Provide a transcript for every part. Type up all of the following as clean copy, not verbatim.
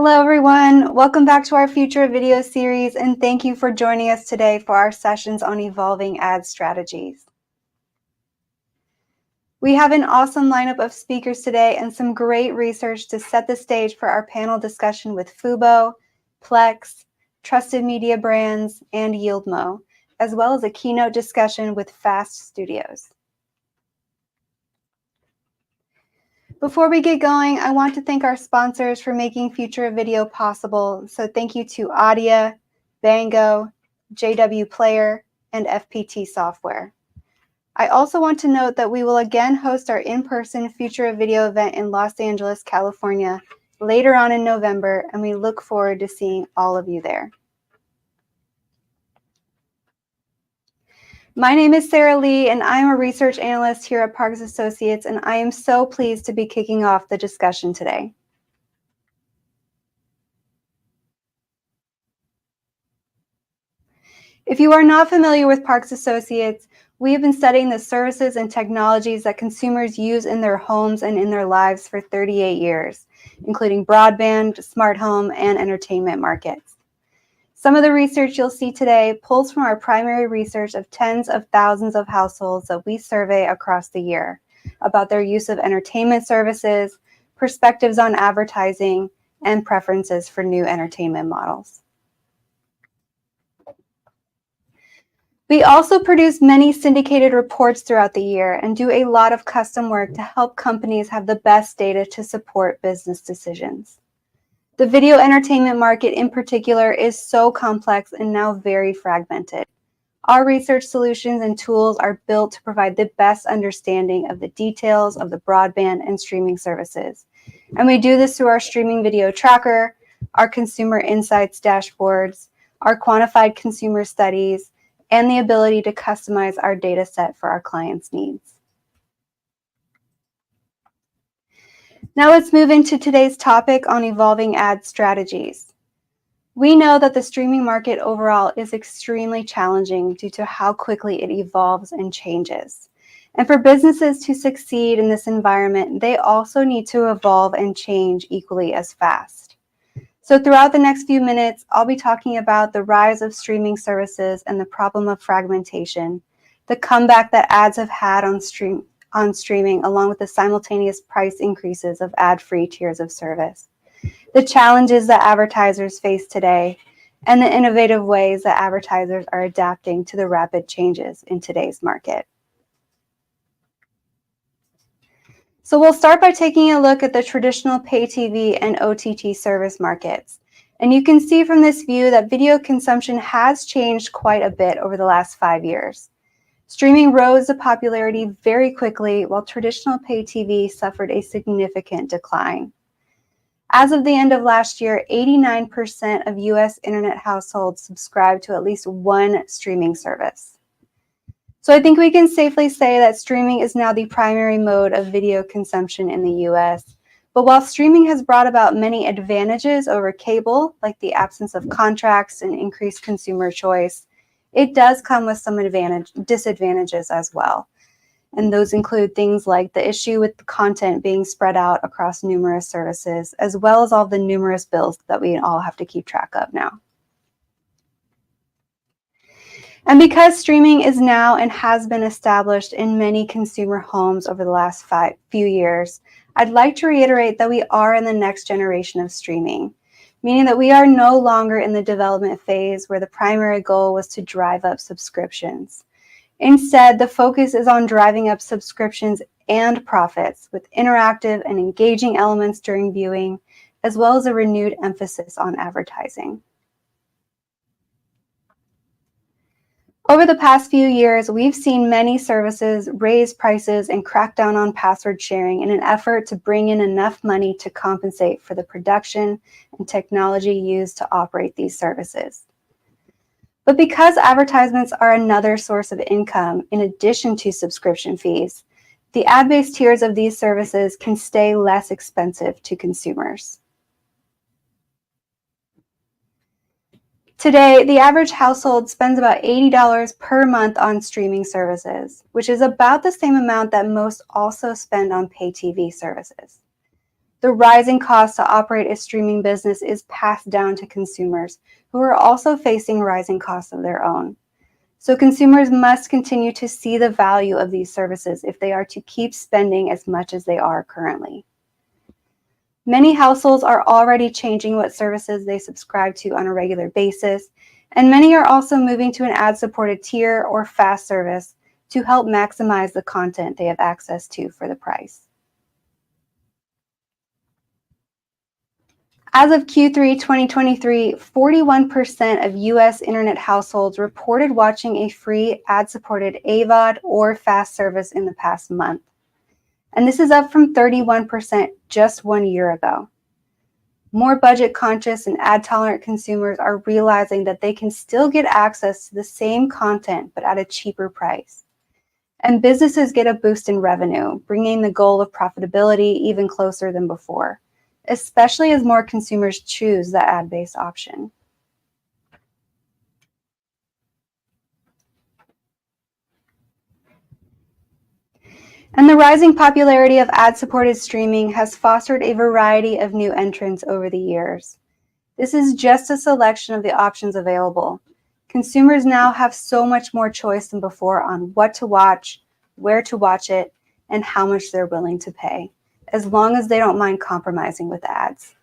Hello everyone, welcome back to our Future of Video series, and thank you for joining us today for our sessions on evolving ad strategies. We have an awesome lineup of speakers today and some great research to set the stage for our panel discussion with Fubo, Plex, Trusted Media Brands, and YieldMo, as well as a keynote discussion with Fast Studios. Before we get going, I want to thank our sponsors for making Future of Video possible. So thank you to Audia, Bango, JW Player, and FPT Software. I also want to note that we will again host our in-person Future of Video event in Los Angeles, California, later on in November, and we look forward to seeing all of you there. My name is Sarah Lee, and I am a research analyst here at Parks Associates, and I am so pleased to be kicking off the discussion today. If you are not familiar with Parks Associates, we have been studying the services and technologies that consumers use in their homes and in their lives for 38 years, including broadband, smart home, and entertainment markets. Some of the research you'll see today pulls from our primary research of tens of thousands of households that we survey across the year about their use of entertainment services, perspectives on advertising, and preferences for new entertainment models. We also produce many syndicated reports throughout the year and do a lot of custom work to help companies have the best data to support business decisions. The video entertainment market in particular is so complex and now very fragmented. Our research solutions and tools are built to provide the best understanding of the details of the broadband and streaming services. And we do this through our streaming video tracker, our consumer insights dashboards, our quantified consumer studies, and the ability to customize our data set for our clients' needs. Now let's move into today's topic on evolving ad strategies. We know that the streaming market overall is extremely challenging due to how quickly it evolves and changes. And for businesses to succeed in this environment, they also need to evolve and change equally as fast. So throughout the next few minutes, I'll be talking about the rise of streaming services and the problem of fragmentation, the comeback that ads have had on streaming, along with the simultaneous price increases of ad-free tiers of service, the challenges that advertisers face today, and the innovative ways that advertisers are adapting to the rapid changes in today's market. So we'll start by taking a look at the traditional pay TV and OTT service markets. And you can see from this view that video consumption has changed quite a bit over the last 5 years. Streaming rose to popularity very quickly, while traditional pay TV suffered a significant decline. As of the end of last year, 89% of US internet households subscribe to at least one streaming service. So I think we can safely say that streaming is now the primary mode of video consumption in the US. But while streaming has brought about many advantages over cable, like the absence of contracts and increased consumer choice, it does come with some disadvantages as well. And those include things like the issue with the content being spread out across numerous services, as well as all the numerous bills that we all have to keep track of now. And because streaming is now and has been established in many consumer homes over the last few years, I'd like to reiterate that we are in the next generation of streaming, meaning that we are no longer in the development phase where the primary goal was to drive up subscriptions. Instead, the focus is on driving up subscriptions and profits with interactive and engaging elements during viewing, as well as a renewed emphasis on advertising. Over the past few years, we've seen many services raise prices and crack down on password sharing in an effort to bring in enough money to compensate for the production and technology used to operate these services. But because advertisements are another source of income in addition to subscription fees, the ad-based tiers of these services can stay less expensive to consumers. Today, the average household spends about $80 per month on streaming services, which is about the same amount that most also spend on pay TV services. the rising cost to operate a streaming business is passed down to consumers, who are also facing rising costs of their own. So consumers must continue to see the value of these services if they are to keep spending as much as they are currently. Many households are already changing what services they subscribe to on a regular basis, and many are also moving to an ad-supported tier or fast service to help maximize the content they have access to for the price. As of Q3 2023, 41% of US internet households reported watching a free ad-supported AVOD or FAST service in the past month. And this is up from 31% just 1 year ago. More budget-conscious and ad-tolerant consumers are realizing that they can still get access to the same content but at a cheaper price. And businesses get a boost in revenue, bringing the goal of profitability even closer than before, especially as more consumers choose the ad-based option. And the rising popularity of ad-supported streaming has fostered a variety of new entrants over the years. This is just a selection of the options available. Consumers now have so much more choice than before on what to watch, where to watch it, and how much they're willing to pay, as long as they don't mind compromising with ads.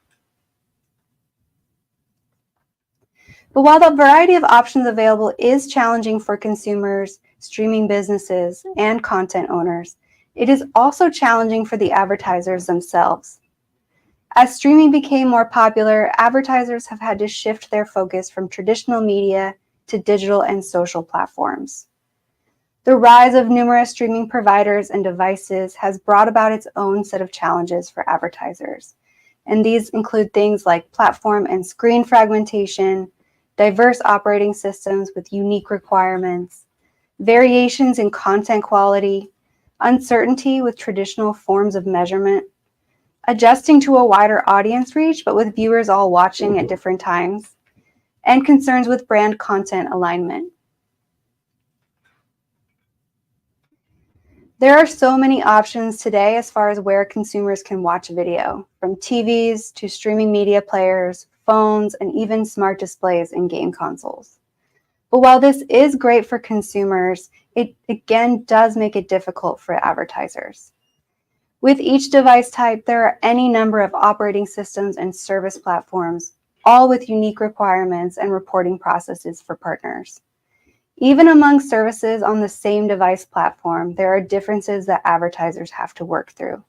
But while the variety of options available is challenging for consumers, streaming businesses, and content owners, it is also challenging for the advertisers themselves. As streaming became more popular, advertisers have had to shift their focus from traditional media to digital and social platforms. The rise of numerous streaming providers and devices has brought about its own set of challenges for advertisers. And these include things like platform and screen fragmentation, diverse operating systems with unique requirements, variations in content quality, uncertainty with traditional forms of measurement, adjusting to a wider audience reach but with viewers all watching at different times, and concerns with brand content alignment. There are so many options today as far as where consumers can watch video, from TVs to streaming media players, phones, and even smart displays and game consoles. But while this is great for consumers, it again does make it difficult for advertisers. With each device type, there are any number of operating systems and service platforms, all with unique requirements and reporting processes for partners. Even among services on the same device platform, there are differences that advertisers have to work through.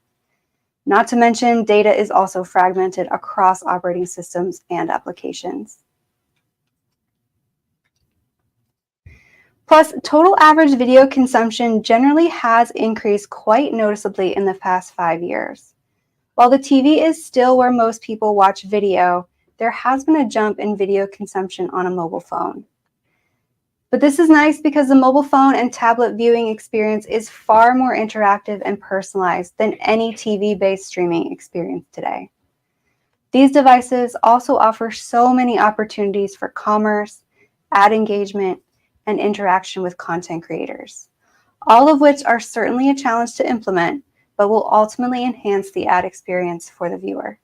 Not to mention, data is also fragmented across operating systems and applications. Plus, total average video consumption generally has increased quite noticeably in the past 5 years. While the TV is still where most people watch video, there has been a jump in video consumption on a mobile phone. But this is nice because the mobile phone and tablet viewing experience is far more interactive and personalized than any TV-based streaming experience today. These devices also offer so many opportunities for commerce, ad engagement, and interaction with content creators, all of which are certainly a challenge to implement, but will ultimately enhance the ad experience for the viewer.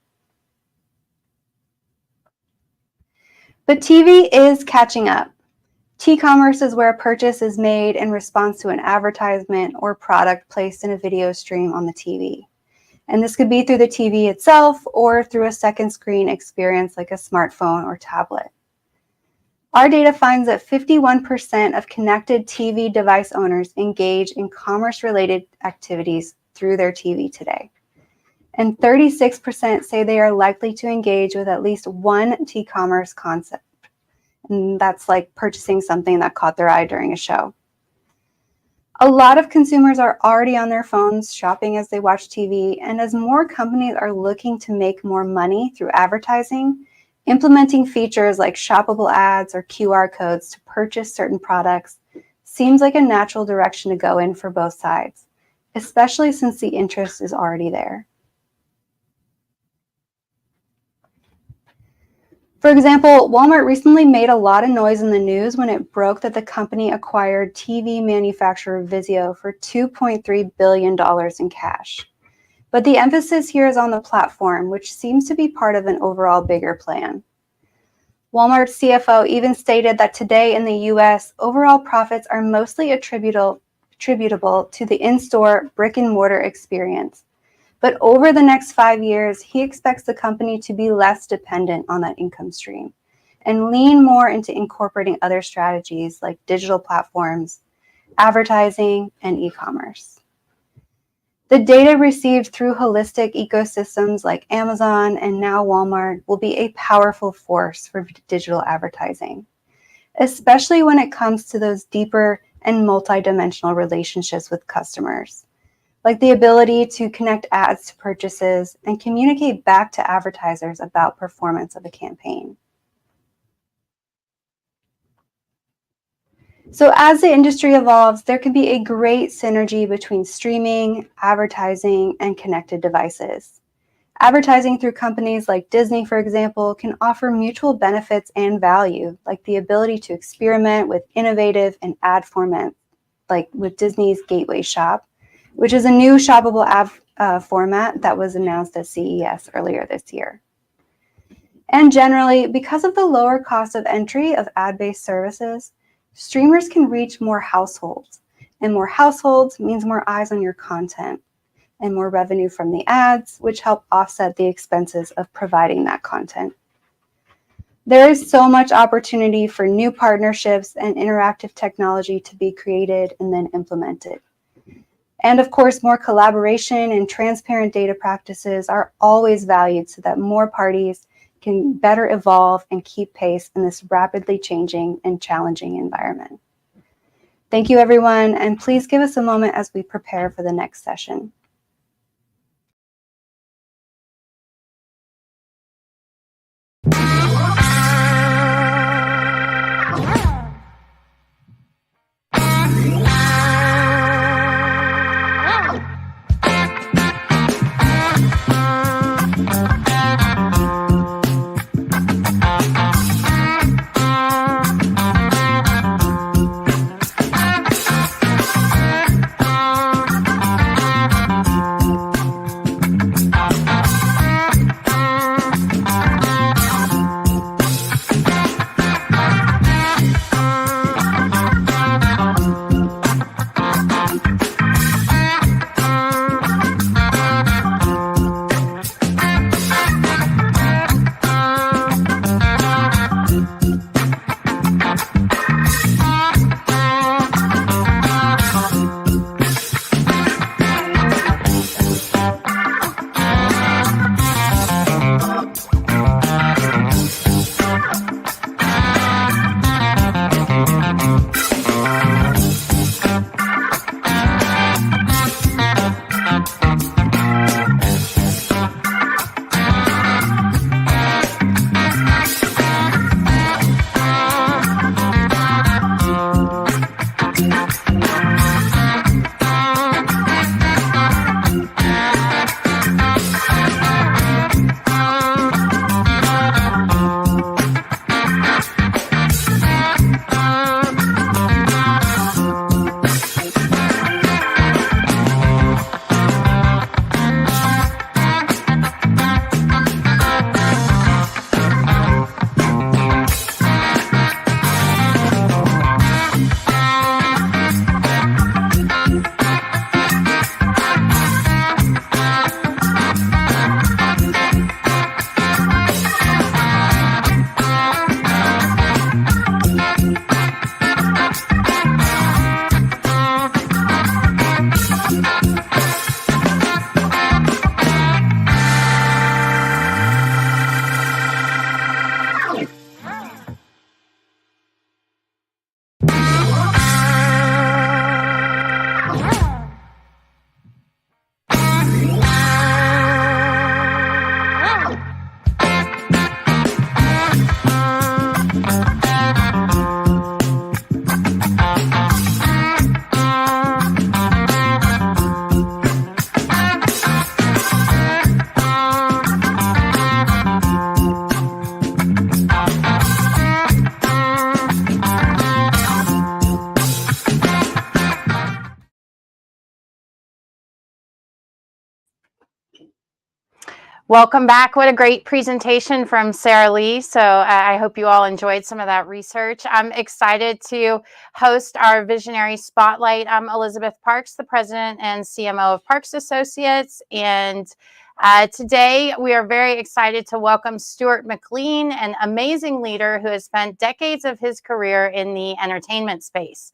But TV is catching up. T-commerce is where a purchase is made in response to an advertisement or product placed in a video stream on the TV. And this could be through the TV itself or through a second screen experience like a smartphone or tablet. Our data finds that 51% of connected TV device owners engage in commerce-related activities through their TV today. And 36% say they are likely to engage with at least one T-commerce concept. And that's like purchasing something that caught their eye during a show. A lot of consumers are already on their phones shopping as they watch TV, and as more companies are looking to make more money through advertising, implementing features like shoppable ads or QR codes to purchase certain products seems like a natural direction to go in for both sides, especially since the interest is already there. For example, Walmart recently made a lot of noise in the news when it broke that the company acquired TV manufacturer Vizio for $2.3 billion in cash. But the emphasis here is on the platform, which seems to be part of an overall bigger plan. Walmart's CFO even stated that today in the US, overall profits are mostly attributable to the in-store brick-and-mortar experience. But over the next 5 years, he expects the company to be less dependent on that income stream and lean more into incorporating other strategies like digital platforms, advertising, and e-commerce. The data received through holistic ecosystems like Amazon and now Walmart will be a powerful force for digital advertising, especially when it comes to those deeper and multidimensional relationships with customers, like the ability to connect ads to purchases and communicate back to advertisers about performance of a campaign. So as the industry evolves, there can be a great synergy between streaming, advertising, and connected devices. Advertising through companies like Disney, for example, can offer mutual benefits and value, like the ability to experiment with innovative and ad formats, like with Disney's Gateway Shop, which is a new shoppable ad format that was announced at CES earlier this year. And generally, because of the lower cost of entry of ad-based services, streamers can reach more households, and more households means more eyes on your content and more revenue from the ads, which help offset the expenses of providing that content. There is so much opportunity for new partnerships and interactive technology to be created and then implemented. And of course, more collaboration and transparent data practices are always valued so that more parties can better evolve and keep pace in this rapidly changing and challenging environment. Thank you, everyone, and please give us a moment as we prepare for the next session. Welcome back. What a great presentation from Sarah Lee. So I hope you all enjoyed some of that research. I'm excited to host our Visionary Spotlight. I'm Elizabeth Parks, the President and CMO of Parks Associates. And today we are very excited to welcome Stuart McLean, an amazing leader who has spent decades of his career in the entertainment space.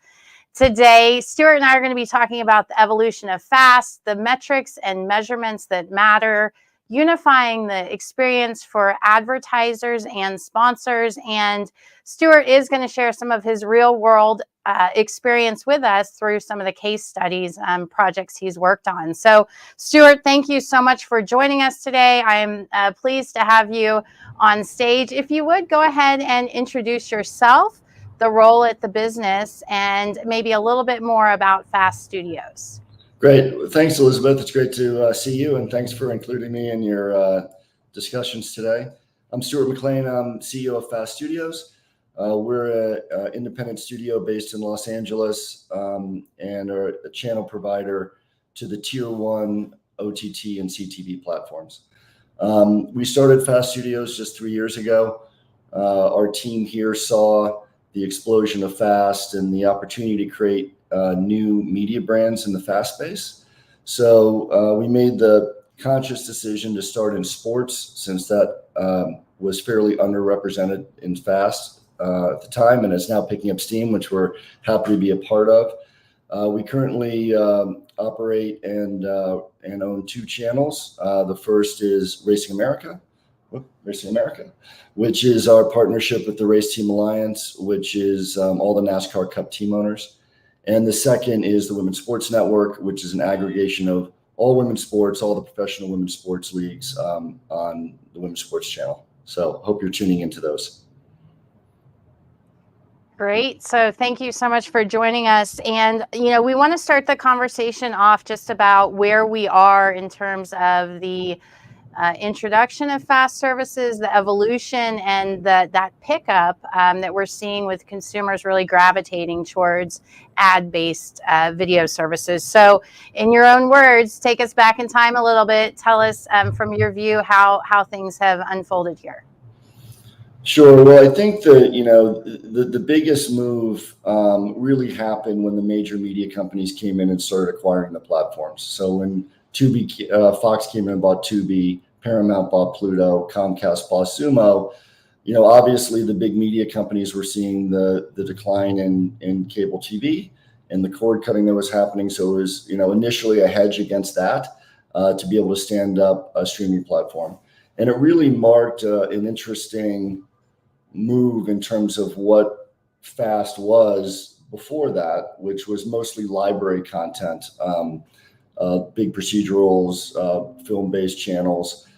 Today, Stuart and I are going to be talking about the evolution of FAST, the metrics and measurements that matter, unifying the experience for advertisers and sponsors. And Stuart is going to share some of his real world experience with us through some of the case studies projects he's worked on. So Stuart, thank you so much for joining us today. I am pleased to have you on stage. If you would go ahead and introduce yourself, the role at the business, and maybe a little bit more about FAST Studios. Great. Thanks, Elizabeth. It's great to see you, and thanks for including me in your discussions today. I'm Stuart McLean. I'm CEO of FAST Studios. We're an independent studio based in Los Angeles and are a channel provider to the Tier 1 OTT and CTV platforms. We started FAST Studios just 3 years ago. Our team here saw the explosion of FAST and the opportunity to create new media brands in the FAST space. So we made the conscious decision to start in sports, since that was fairly underrepresented in FAST at the time, and is now picking up steam, which we're happy to be a part of. We currently operate and own 2 channels. The first is Racing America, which is our partnership with the Race Team Alliance, which is all the NASCAR Cup team owners. And the second is the Women's Sports Network, which is an aggregation of all women's sports, all the professional women's sports leagues on the Women's Sports Channel. So hope you're tuning into those. Great. So thank you so much for joining us. And, we want to start the conversation off just about where we are in terms of the introduction of FAST services, the evolution, and that pickup that we're seeing with consumers really gravitating towards ad-based video services. So in your own words, take us back in time a little bit. Tell us from your view how things have unfolded here. Sure. Well, I think that, the biggest move really happened when the major media companies came in and started acquiring the platforms. So when Fox came in and bought Tubi, Paramount bought Pluto, Comcast bought Sumo, obviously the big media companies were seeing the decline in cable TV and the cord cutting that was happening. So it was, initially a hedge against that to be able to stand up a streaming platform. And it really marked an interesting move in terms of what FAST was before that, which was mostly library content, big procedurals, film-based channels.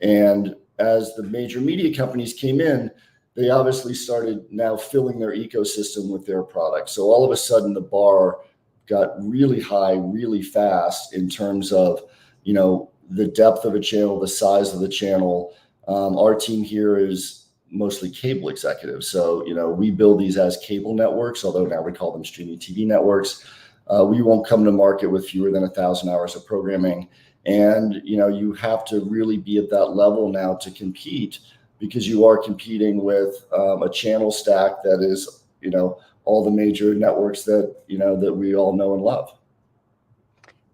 And as the major media companies came in, they obviously started now filling their ecosystem with their products. So all of a sudden the bar got really high, really fast in terms of, the depth of a channel, the size of the channel. Our team here is mostly cable executives. So, we build these as cable networks, although now we call them streaming TV networks. We won't come to market with fewer than 1,000 hours of programming. And, you have to really be at that level now to compete, because you are competing with a channel stack that is, all the major networks that, that we all know and love.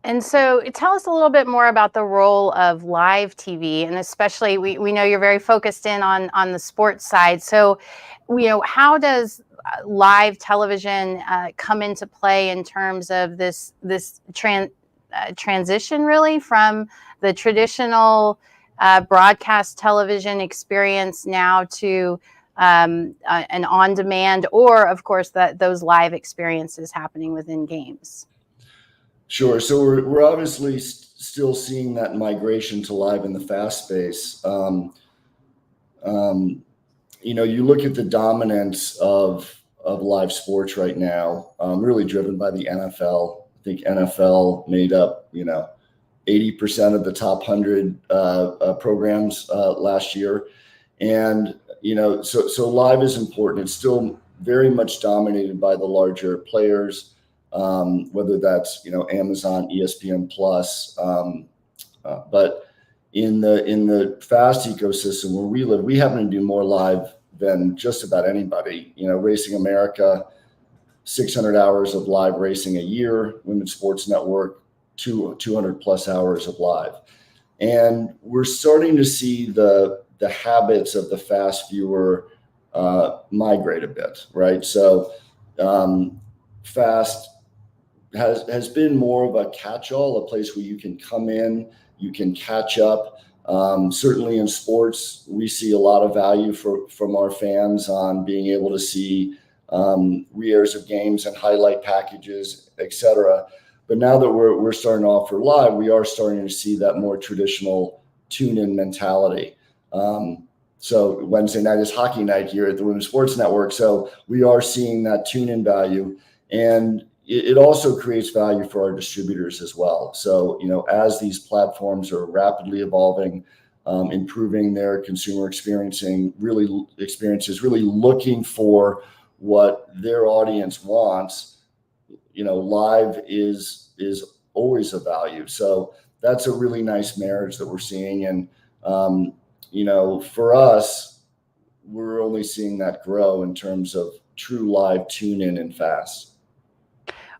And so tell us a little bit more about the role of live TV, and especially we know you're very focused in on the sports side. So, how does live television come into play in terms of this transition really from the traditional broadcast television experience now to an on-demand, or of course those live experiences happening within games? Sure. So we're obviously still seeing that migration to live in the FAST space. You look at the dominance of live sports right now, really driven by the NFL. I think NFL made up, 80% of the top 100 programs last year. And, so live is important. It's still very much dominated by the larger players. Whether that's, Amazon, ESPN Plus. But, in the FAST ecosystem where we live, we happen to do more live than just about anybody. Racing America, 600 hours of live racing a year. Women's Sports Network, 200 plus hours of live. And we're starting to see the habits of the fast viewer migrate a bit, right? So fast has been more of a catch-all, a place where you can come in, you can catch up. Certainly in sports, we see a lot of value from our fans on being able to see re-airs of games and highlight packages, et cetera. But now that we're starting to offer live, we are starting to see that more traditional tune-in mentality. So Wednesday night is hockey night here at the Women's Sports Network. So we are seeing that tune-in value, and it also creates value for our distributors as well. So, as these platforms are rapidly evolving, improving their consumer experiences, really looking for what their audience wants, live is always a value. So that's a really nice marriage that we're seeing. And, for us, we're only seeing that grow in terms of true live tune-in and fast.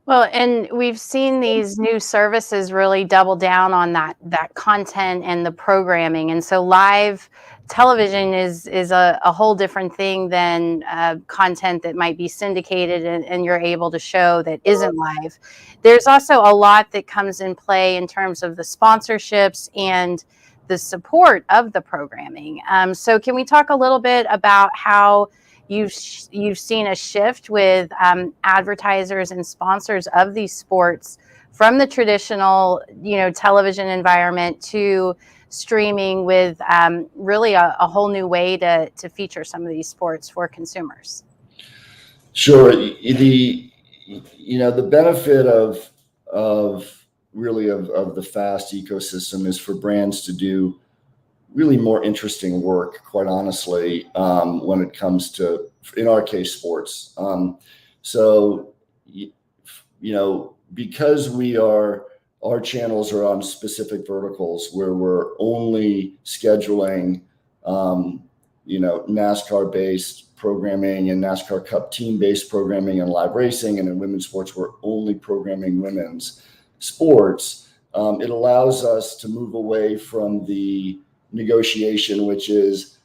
Well, and we've seen these new services really double down on that content and the programming. And so live television is a whole different thing than content that might be syndicated and you're able to show that isn't live. There's also a lot that comes in play in terms of the sponsorships and the support of the programming. So can we talk a little bit about how you've seen a shift with advertisers and sponsors of these sports from the traditional, television environment to streaming with really a whole new way to feature some of these sports for consumers? Sure. The benefit of the FAST ecosystem is for brands to do really more interesting work, quite honestly, when it comes to, in our case, sports. Because our channels are on specific verticals where we're only scheduling, NASCAR-based programming and NASCAR Cup team-based programming and live racing, and in women's sports, we're only programming women's sports. It allows us to move away from the negotiation, which is,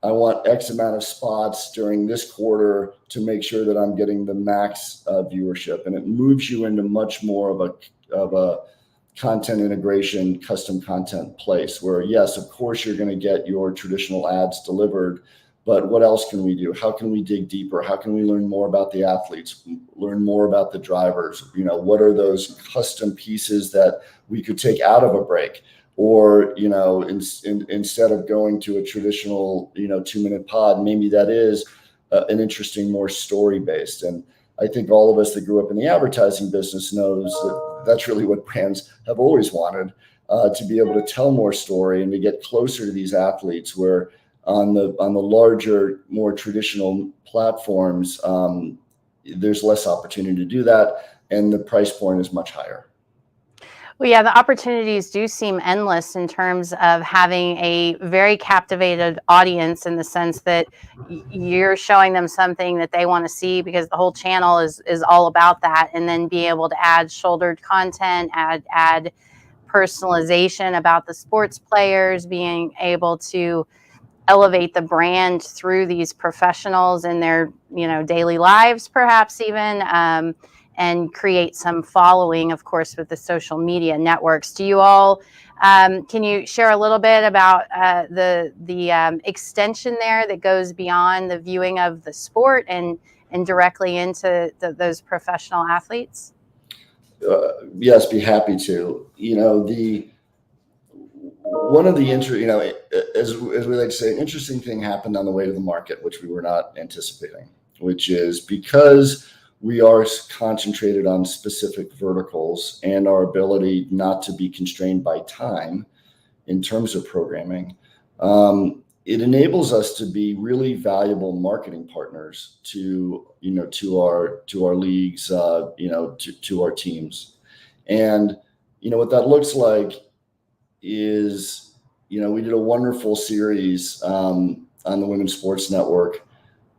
I want X amount of spots during this quarter to make sure that I'm getting the max viewership. And it moves you into much more of a content integration, custom content place where, yes, of course, you're going to get your traditional ads delivered, but what else can we do? How can we dig deeper? How can we learn more about the athletes, learn more about the drivers? What are those custom pieces that we could take out of a break? Or, instead of going to a traditional, 2-minute pod, maybe that is an interesting, more story-based. And I think all of us that grew up in the advertising business knows that that's really what brands have always wanted, to be able to tell more story and to get closer to these athletes, where on the larger, more traditional platforms, there's less opportunity to do that, and the price point is much higher. Well, yeah, the opportunities do seem endless in terms of having a very captivated audience, in the sense that you're showing them something that they want to see because the whole channel is all about that, and then be able to add shouldered content, add personalization about the sports players, being able to elevate the brand through these professionals in their daily lives, perhaps even. And create some following, of course, with the social media networks. Do you all, can you share a little bit about the extension there that goes beyond the viewing of the sport and directly into those professional athletes? Yes, be happy to. One of the as we like to say, an interesting thing happened on the way to the market, which we were not anticipating, which is because we are concentrated on specific verticals and our ability not to be constrained by time in terms of programming. It enables us to be really valuable marketing partners to our leagues, to our teams. And, what that looks like is we did a wonderful series on the Women's Sports Network,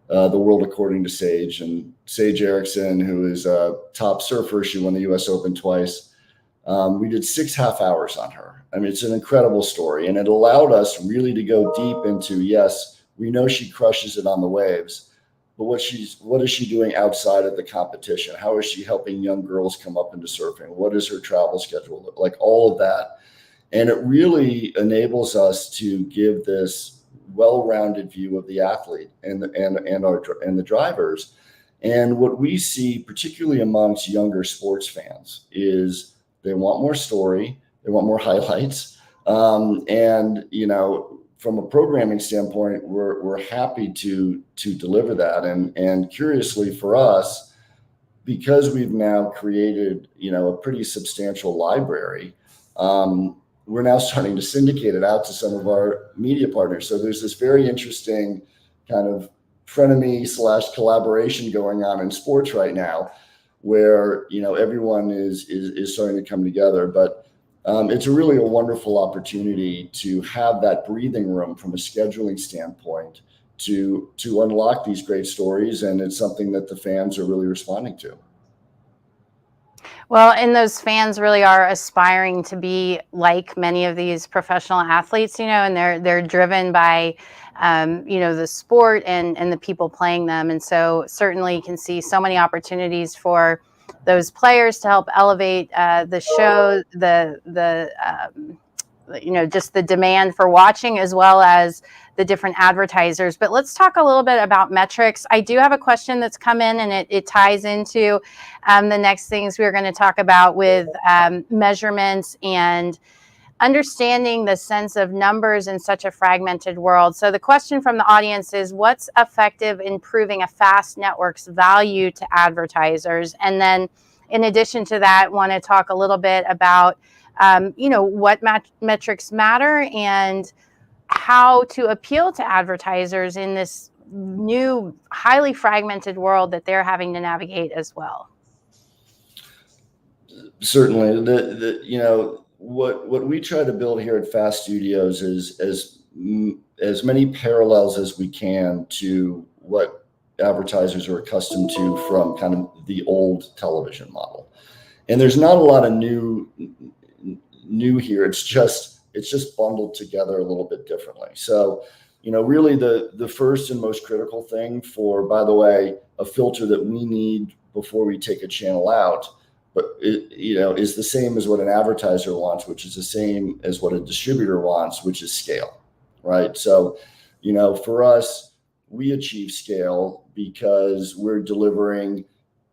The World According to Sage. And Sage Erickson, who is a top surfer, she won the US Open twice. We did 6 half hours on her. I mean, it's an incredible story. And it allowed us really to go deep into, yes, we know she crushes it on the waves, but what is she doing outside of the competition? How is she helping young girls come up into surfing? What is her travel schedule? Like all of that. And it really enables us to give this well-rounded view of the athlete and the drivers. And what we see, particularly amongst younger sports fans, is they want more story, they want more highlights, and from a programming standpoint, we're happy to deliver that. And curiously for us, because we've now created a pretty substantial library, we're now starting to syndicate it out to some of our media partners. So there's this very interesting kind of frenemy / collaboration going on in sports right now, where everyone is starting to come together. But it's really a wonderful opportunity to have that breathing room from a scheduling standpoint to unlock these great stories, and it's something that the fans are really responding to. Well, and those fans really are aspiring to be like many of these professional athletes, and they're driven by, the sport and the people playing them. And so certainly you can see so many opportunities for those players to help elevate the show, just the demand for watching, as well as the different advertisers. But let's talk a little bit about metrics. I do have a question that's come in, and it ties into the next things we're going to talk about with measurements and understanding the sense of numbers in such a fragmented world. So the question from the audience is, what's effective in proving a fast network's value to advertisers? And then in addition to that, want to talk a little bit about what metrics matter and how to appeal to advertisers in this new, highly fragmented world that they're having to navigate as well. Certainly, what we try to build here at Fast Studios is as many parallels as we can to what advertisers are accustomed to from kind of the old television model. And there's not a lot of new here. It's just bundled together a little bit differently. So, really the first and most critical thing for, by the way, a filter that we need before we take a channel out, but is the same as what an advertiser wants, which is the same as what a distributor wants, which is scale, right? So, for us, we achieve scale because we're delivering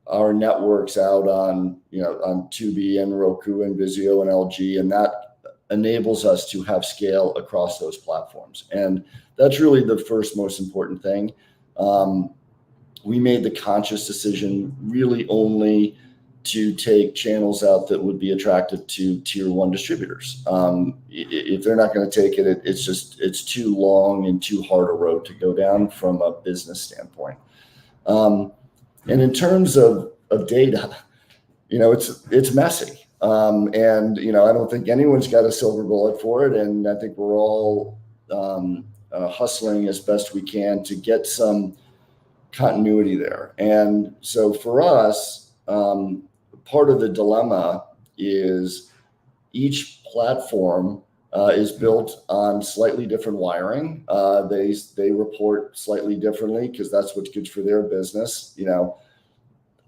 our networks out on Tubi and Roku and Vizio and LG, and that enables us to have scale across those platforms. And that's really the first most important thing. We made the conscious decision really only to take channels out that would be attractive to tier 1 distributors. If they're not going to take it, it's too long and too hard a road to go down from a business standpoint. And in terms of data, it's messy. And I don't think anyone's got a silver bullet for it. And I think we're all hustling as best we can to get some continuity there. And so for us, part of the dilemma is each platform is built on slightly different wiring. They report slightly differently because that's what's good for their business.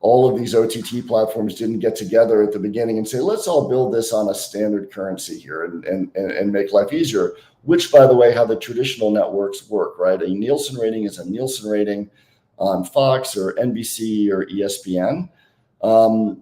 All of these OTT platforms didn't get together at the beginning and say, let's all build this on a standard currency here and make life easier, which, by the way, how the traditional networks work, right? A Nielsen rating is a Nielsen rating on Fox or NBC or ESPN.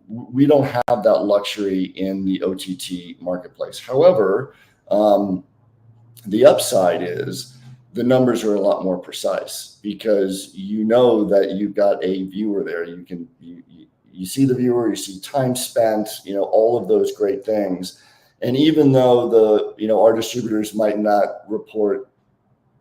We don't have that luxury in the OTT marketplace. However, the upside is the numbers are a lot more precise because that you've got a viewer there. You see the viewer, you see time spent, all of those great things. And even though our distributors might not report,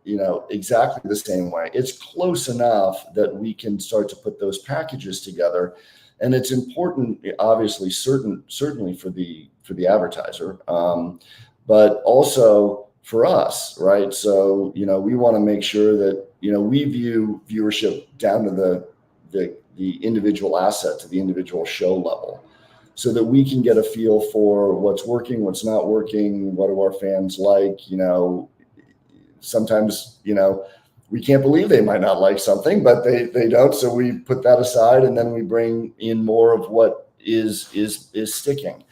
exactly the same way, it's close enough that we can start to put those packages together. And it's important, obviously, certainly for the advertiser, but also for us, right? So, we want to make sure that, we view viewership down to the individual asset, to the individual show level, so that we can get a feel for what's working, what's not working, what do our fans like. Sometimes, we can't believe they might not like something, but they don't. So we put that aside, and then we bring in more of what is sticking.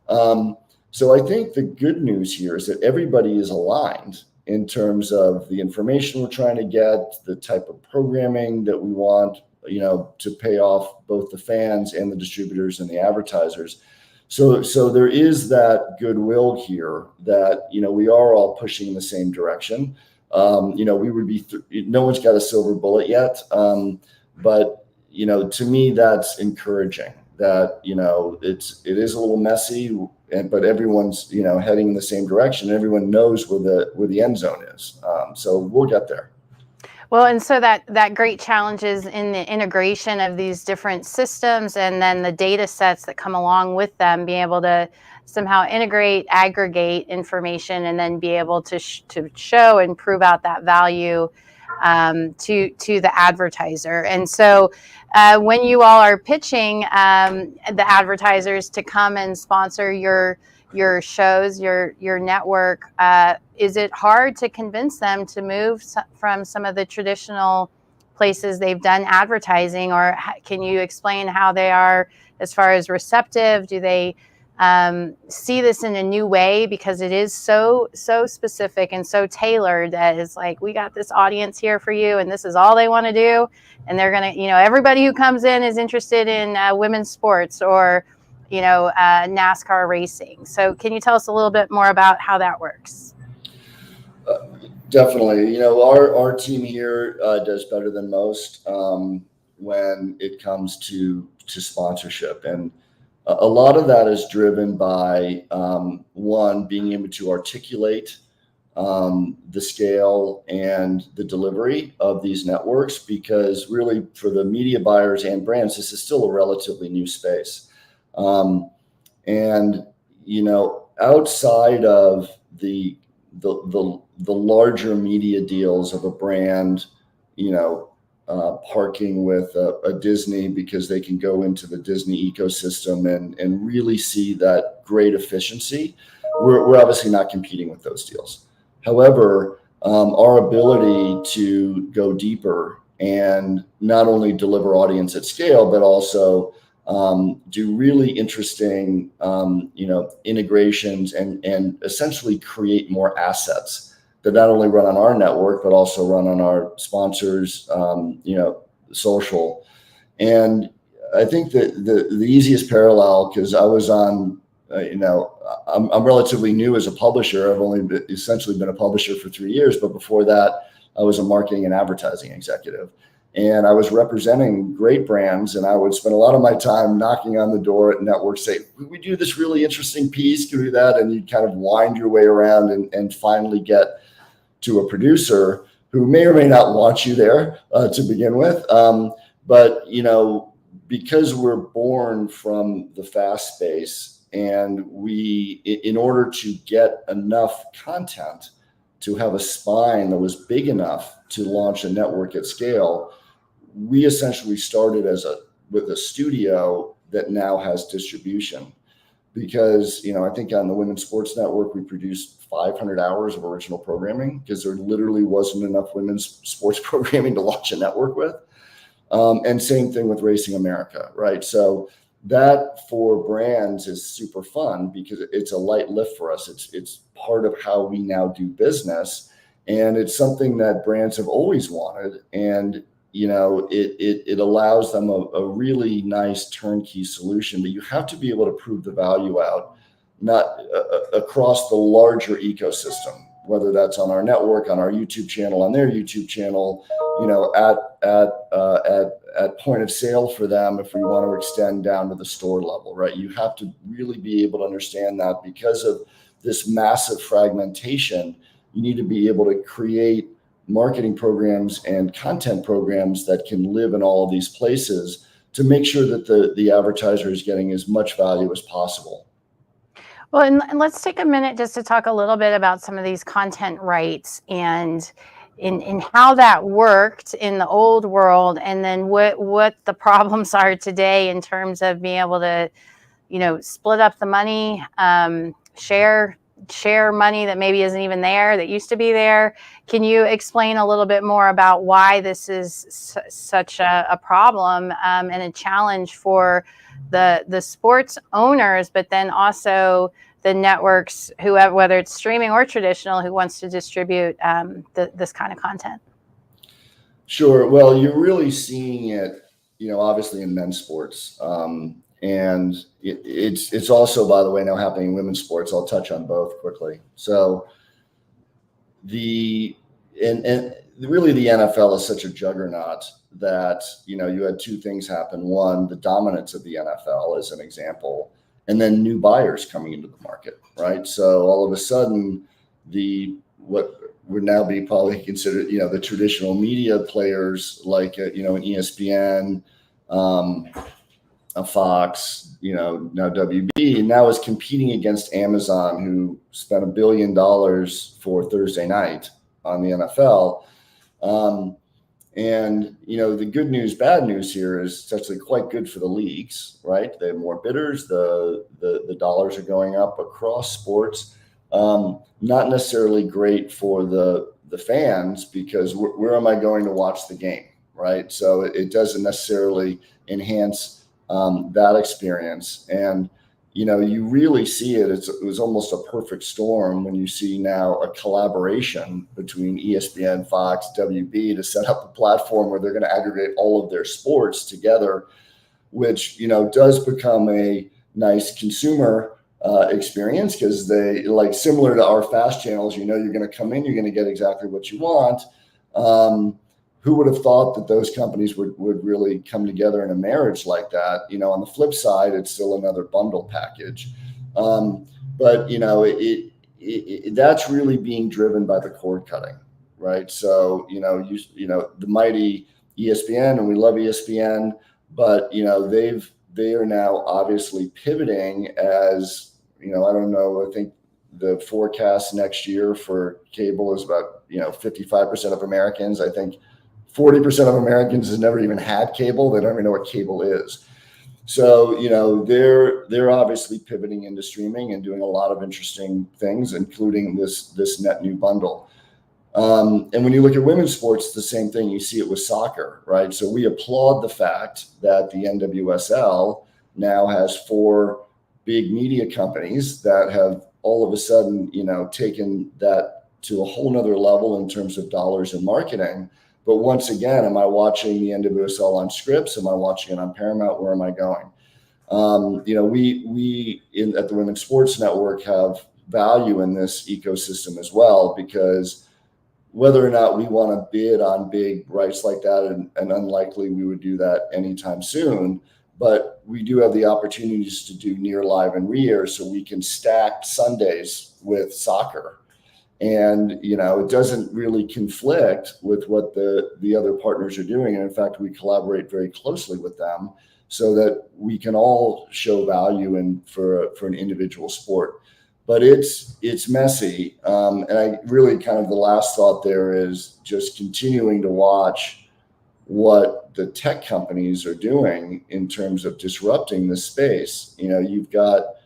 So I think the good news here is that everybody is aligned in terms of the information we're trying to get, the type of programming that we want, to pay off both the fans and the distributors and the advertisers. So there is that goodwill here that, we are all pushing in the same direction. We would be, no one's got a silver bullet yet. But, to me, that's encouraging that, it is a little messy, but everyone's, heading in the same direction. Everyone knows where the end zone is. So we'll get there. Well, and so that great challenge is in the integration of these different systems, and then the data sets that come along with them, being able to somehow integrate, aggregate information, and then be able to show and prove out that value to the advertiser. And so when you all are pitching the advertisers to come and sponsor your shows, your network, is it hard to convince them to move from some of the traditional places they've done advertising, or can you explain how they are as far as receptive? Do they see this in a new way, because it is so specific and so tailored that it's like, we got this audience here for you, and this is all they want to do, and they're gonna, everybody who comes in is interested in women's sports or NASCAR racing. So can you tell us a little bit more about how that works? Definitely. Our team here does better than most when it comes to sponsorship. And a lot of that is driven by, one, being able to articulate the scale and the delivery of these networks, because really for the media buyers and brands, this is still a relatively new space. And, outside of the larger media deals of a brand, parking with a Disney because they can go into the Disney ecosystem and really see that great efficiency, we're obviously not competing with those deals. However, our ability to go deeper and not only deliver audience at scale, but also do really interesting, integrations and essentially create more assets that not only run on our network, but also run on our sponsors, social. And I think that the easiest parallel, because I was on, I'm relatively new as a publisher. I've only essentially been a publisher for 3 years, but before that, I was a marketing and advertising executive. And I was representing great brands, and I would spend a lot of my time knocking on the door at networks, say, we do this really interesting piece, can we do that? And you'd kind of wind your way around and finally get to a producer who may or may not want you there to begin with. But, because we're born from the fast space, and we, in order to get enough content to have a spine that was big enough to launch a network at scale, we essentially started with a studio that now has distribution. Because, I think on the Women's Sports Network, we produced 500 hours of original programming because there literally wasn't enough women's sports programming to launch a network with. And same thing with Racing America, right? So that for brands is super fun because it's a light lift for us. It's part of how we now do business. And it's something that brands have always wanted. And it allows them a really nice turnkey solution, but you have to be able to prove the value out, not across the larger ecosystem, whether that's on our network, on our YouTube channel, on their YouTube channel, at point of sale for them, if we want to extend down to the store level, right? You have to really be able to understand that because of this massive fragmentation, you need to be able to create marketing programs and content programs that can live in all of these places to make sure that the advertiser is getting as much value as possible. Well, and let's take a minute just to talk a little bit about some of these content rights and in how that worked in the old world, and then what the problems are today in terms of being able to, split up the money, share money that maybe isn't even there, that used to be there. Can you explain a little bit more about why this is such a problem and a challenge for the sports owners, but then also the networks, whoever, whether it's streaming or traditional, who wants to distribute this kind of content? Sure. Well, you're really seeing it, obviously in men's sports. And it's also, by the way, now happening in women's sports. I'll touch on both quickly. So and really the NFL is such a juggernaut that, you had two things happen. One, the dominance of the NFL as an example, and then new buyers coming into the market, right? So all of a sudden, what would now be probably considered, the traditional media players like, an ESPN, a Fox, now WB, now is competing against Amazon, who spent $1 billion for Thursday night on the NFL. And, the good news, bad news here is it's actually quite good for the leagues, right? They have more bidders. The dollars are going up across sports. Not necessarily great for the fans, because where am I going to watch the game, right? So it doesn't necessarily enhance that experience. And, you really see it. It was almost a perfect storm when you see now a collaboration between ESPN, Fox, WB to set up a platform where they're going to aggregate all of their sports together, which, does become a nice consumer experience, because they, like, similar to our fast channels, you're going to come in, you're going to get exactly what you want. Who would have thought that those companies would really come together in a marriage like that? On the flip side, it's still another bundle package. But, that's really being driven by the cord cutting, right? So, the mighty ESPN, and we love ESPN, but, they are now obviously pivoting as, I don't know, I think the forecast next year for cable is about, 55% of Americans. I think 40% of Americans has never even had cable. They don't even know what cable is. So, they're obviously pivoting into streaming and doing a lot of interesting things, including this net new bundle. And when you look at women's sports, it's the same thing. You see it with soccer, right? So we applaud the fact that the NWSL now has 4 big media companies that have all of a sudden, taken that to a whole nother level in terms of dollars and marketing. But once again, am I watching the NWSL on Scripps? Am I watching it on Paramount? Where am I going? We at the Women's Sports Network have value in this ecosystem as well, because whether or not we want to bid on big rights like that, and unlikely we would do that anytime soon, but we do have the opportunities to do near live and re-air, so we can stack Sundays with soccer. And, it doesn't really conflict with what the other partners are doing. And in fact, we collaborate very closely with them so that we can all show value for an individual sport. But it's messy. And I really kind of, the last thought there is just continuing to watch what the tech companies are doing in terms of disrupting this space. You've got,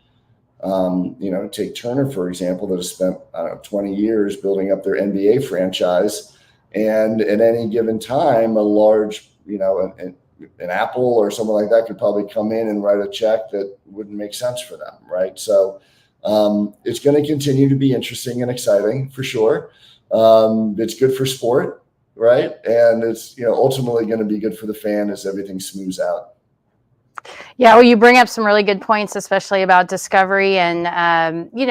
take Turner, for example, that has spent 20 years building up their NBA franchise. And at any given time, a large, an Apple or someone like that could probably come in and write a check that wouldn't make sense for them, right? So it's going to continue to be interesting and exciting for sure. It's good for sport, right? And it's, ultimately going to be good for the fan as everything smooths out. Yeah, well, you bring up some really good points, especially about discovery and,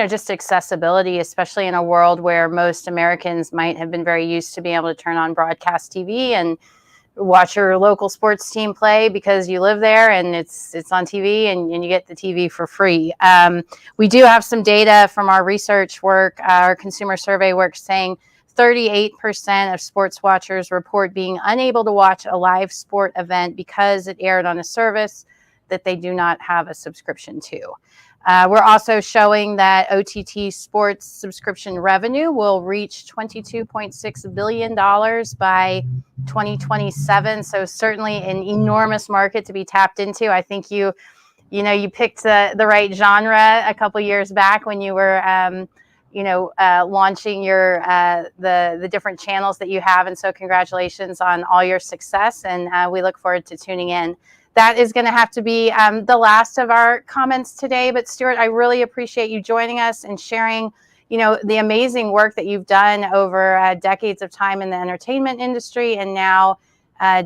just accessibility, especially in a world where most Americans might have been very used to being able to turn on broadcast TV and watch your local sports team play because you live there and it's on TV and you get the TV for free. We do have some data from our research work, our consumer survey work, saying 38% of sports watchers report being unable to watch a live sport event because it aired on a service that they do not have a subscription to. We're also showing that OTT sports subscription revenue will reach $22.6 billion by 2027. So certainly an enormous market to be tapped into. I think you picked the right genre a couple years back when you were launching your the different channels that you have. And so congratulations on all your success, and we look forward to tuning in. That is going to have to be the last of our comments today. But Stuart, I really appreciate you joining us and sharing, the amazing work that you've done over decades of time in the entertainment industry and now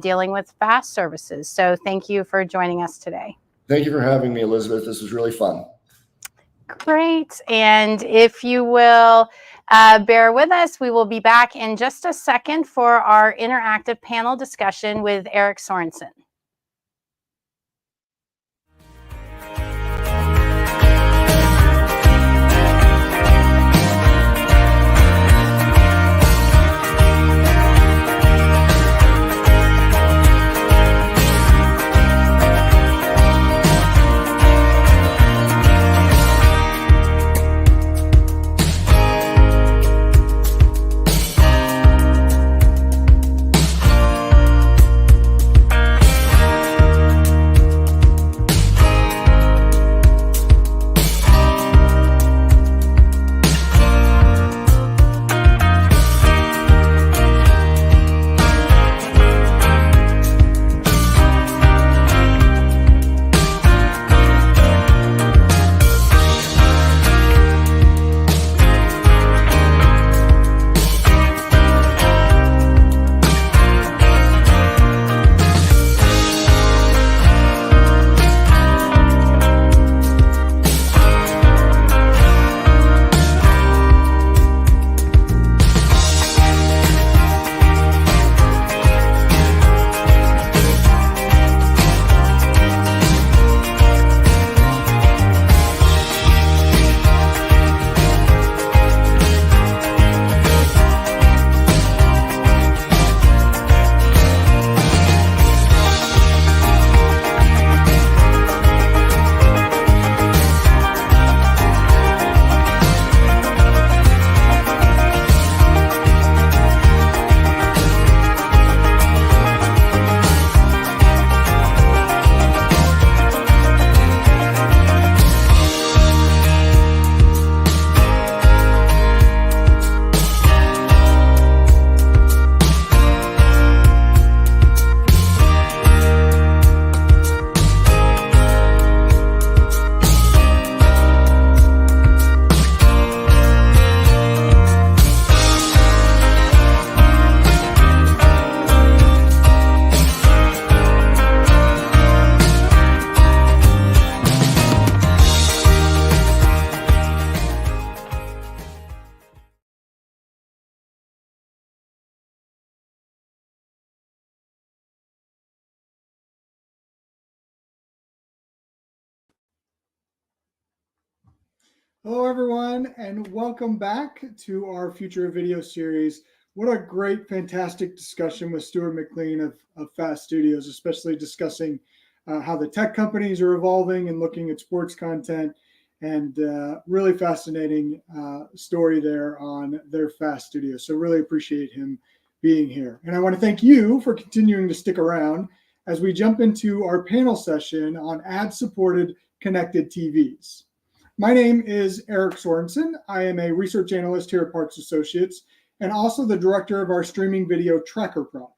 dealing with FAST services. So thank you for joining us today. Thank you for having me, Elizabeth. This was really fun. Great. And if you will bear with us, we will be back in just a second for our interactive panel discussion with Eric Sorensen. Hello, everyone, and welcome back to our Future of Video series. What a great, fantastic discussion with Stuart McLean of FAST Studios, especially discussing how the tech companies are evolving and looking at sports content, and really fascinating story there on their FAST Studios. So really appreciate him being here. And I want to thank you for continuing to stick around as we jump into our panel session on ad-supported connected TVs. My name is Eric Sorensen. I am a research analyst here at Parks Associates and also the director of our streaming video tracker product.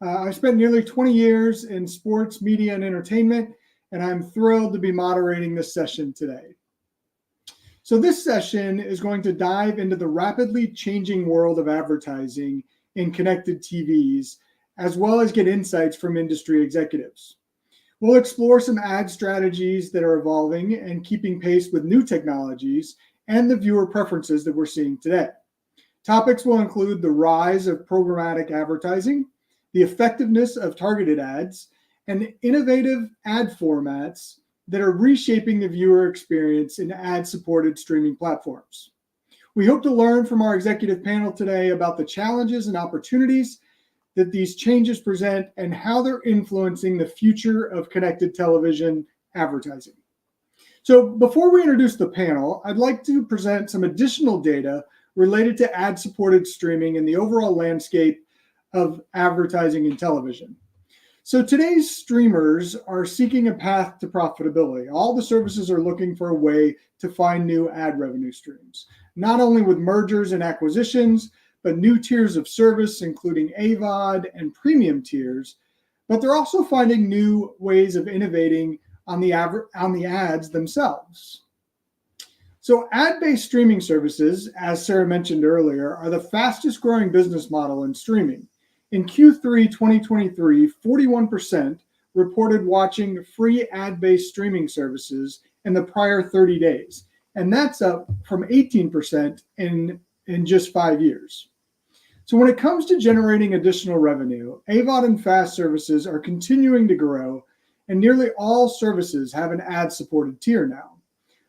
I've spent nearly 20 years in sports, media, and entertainment, and I'm thrilled to be moderating this session today. So this session is going to dive into the rapidly changing world of advertising in connected TVs, as well as get insights from industry executives. We'll explore some ad strategies that are evolving and keeping pace with new technologies and the viewer preferences that we're seeing today. Topics will include the rise of programmatic advertising, the effectiveness of targeted ads, and innovative ad formats that are reshaping the viewer experience in ad-supported streaming platforms. We hope to learn from our executive panel today about the challenges and opportunities that these changes present and how they're influencing the future of connected television advertising. So before we introduce the panel, I'd like to present some additional data related to ad-supported streaming and the overall landscape of advertising in television. So today's streamers are seeking a path to profitability. All the services are looking for a way to find new ad revenue streams, not only with mergers and acquisitions, but new tiers of service, including AVOD and premium tiers. But they're also finding new ways of innovating on the ads themselves. So ad-based streaming services, as Sarah mentioned earlier, are the fastest growing business model in streaming. In Q3 2023, 41% reported watching free ad-based streaming services in the prior 30 days. And that's up from 18% in just 5 years. So when it comes to generating additional revenue, AVOD and FAST services are continuing to grow, and nearly all services have an ad-supported tier now.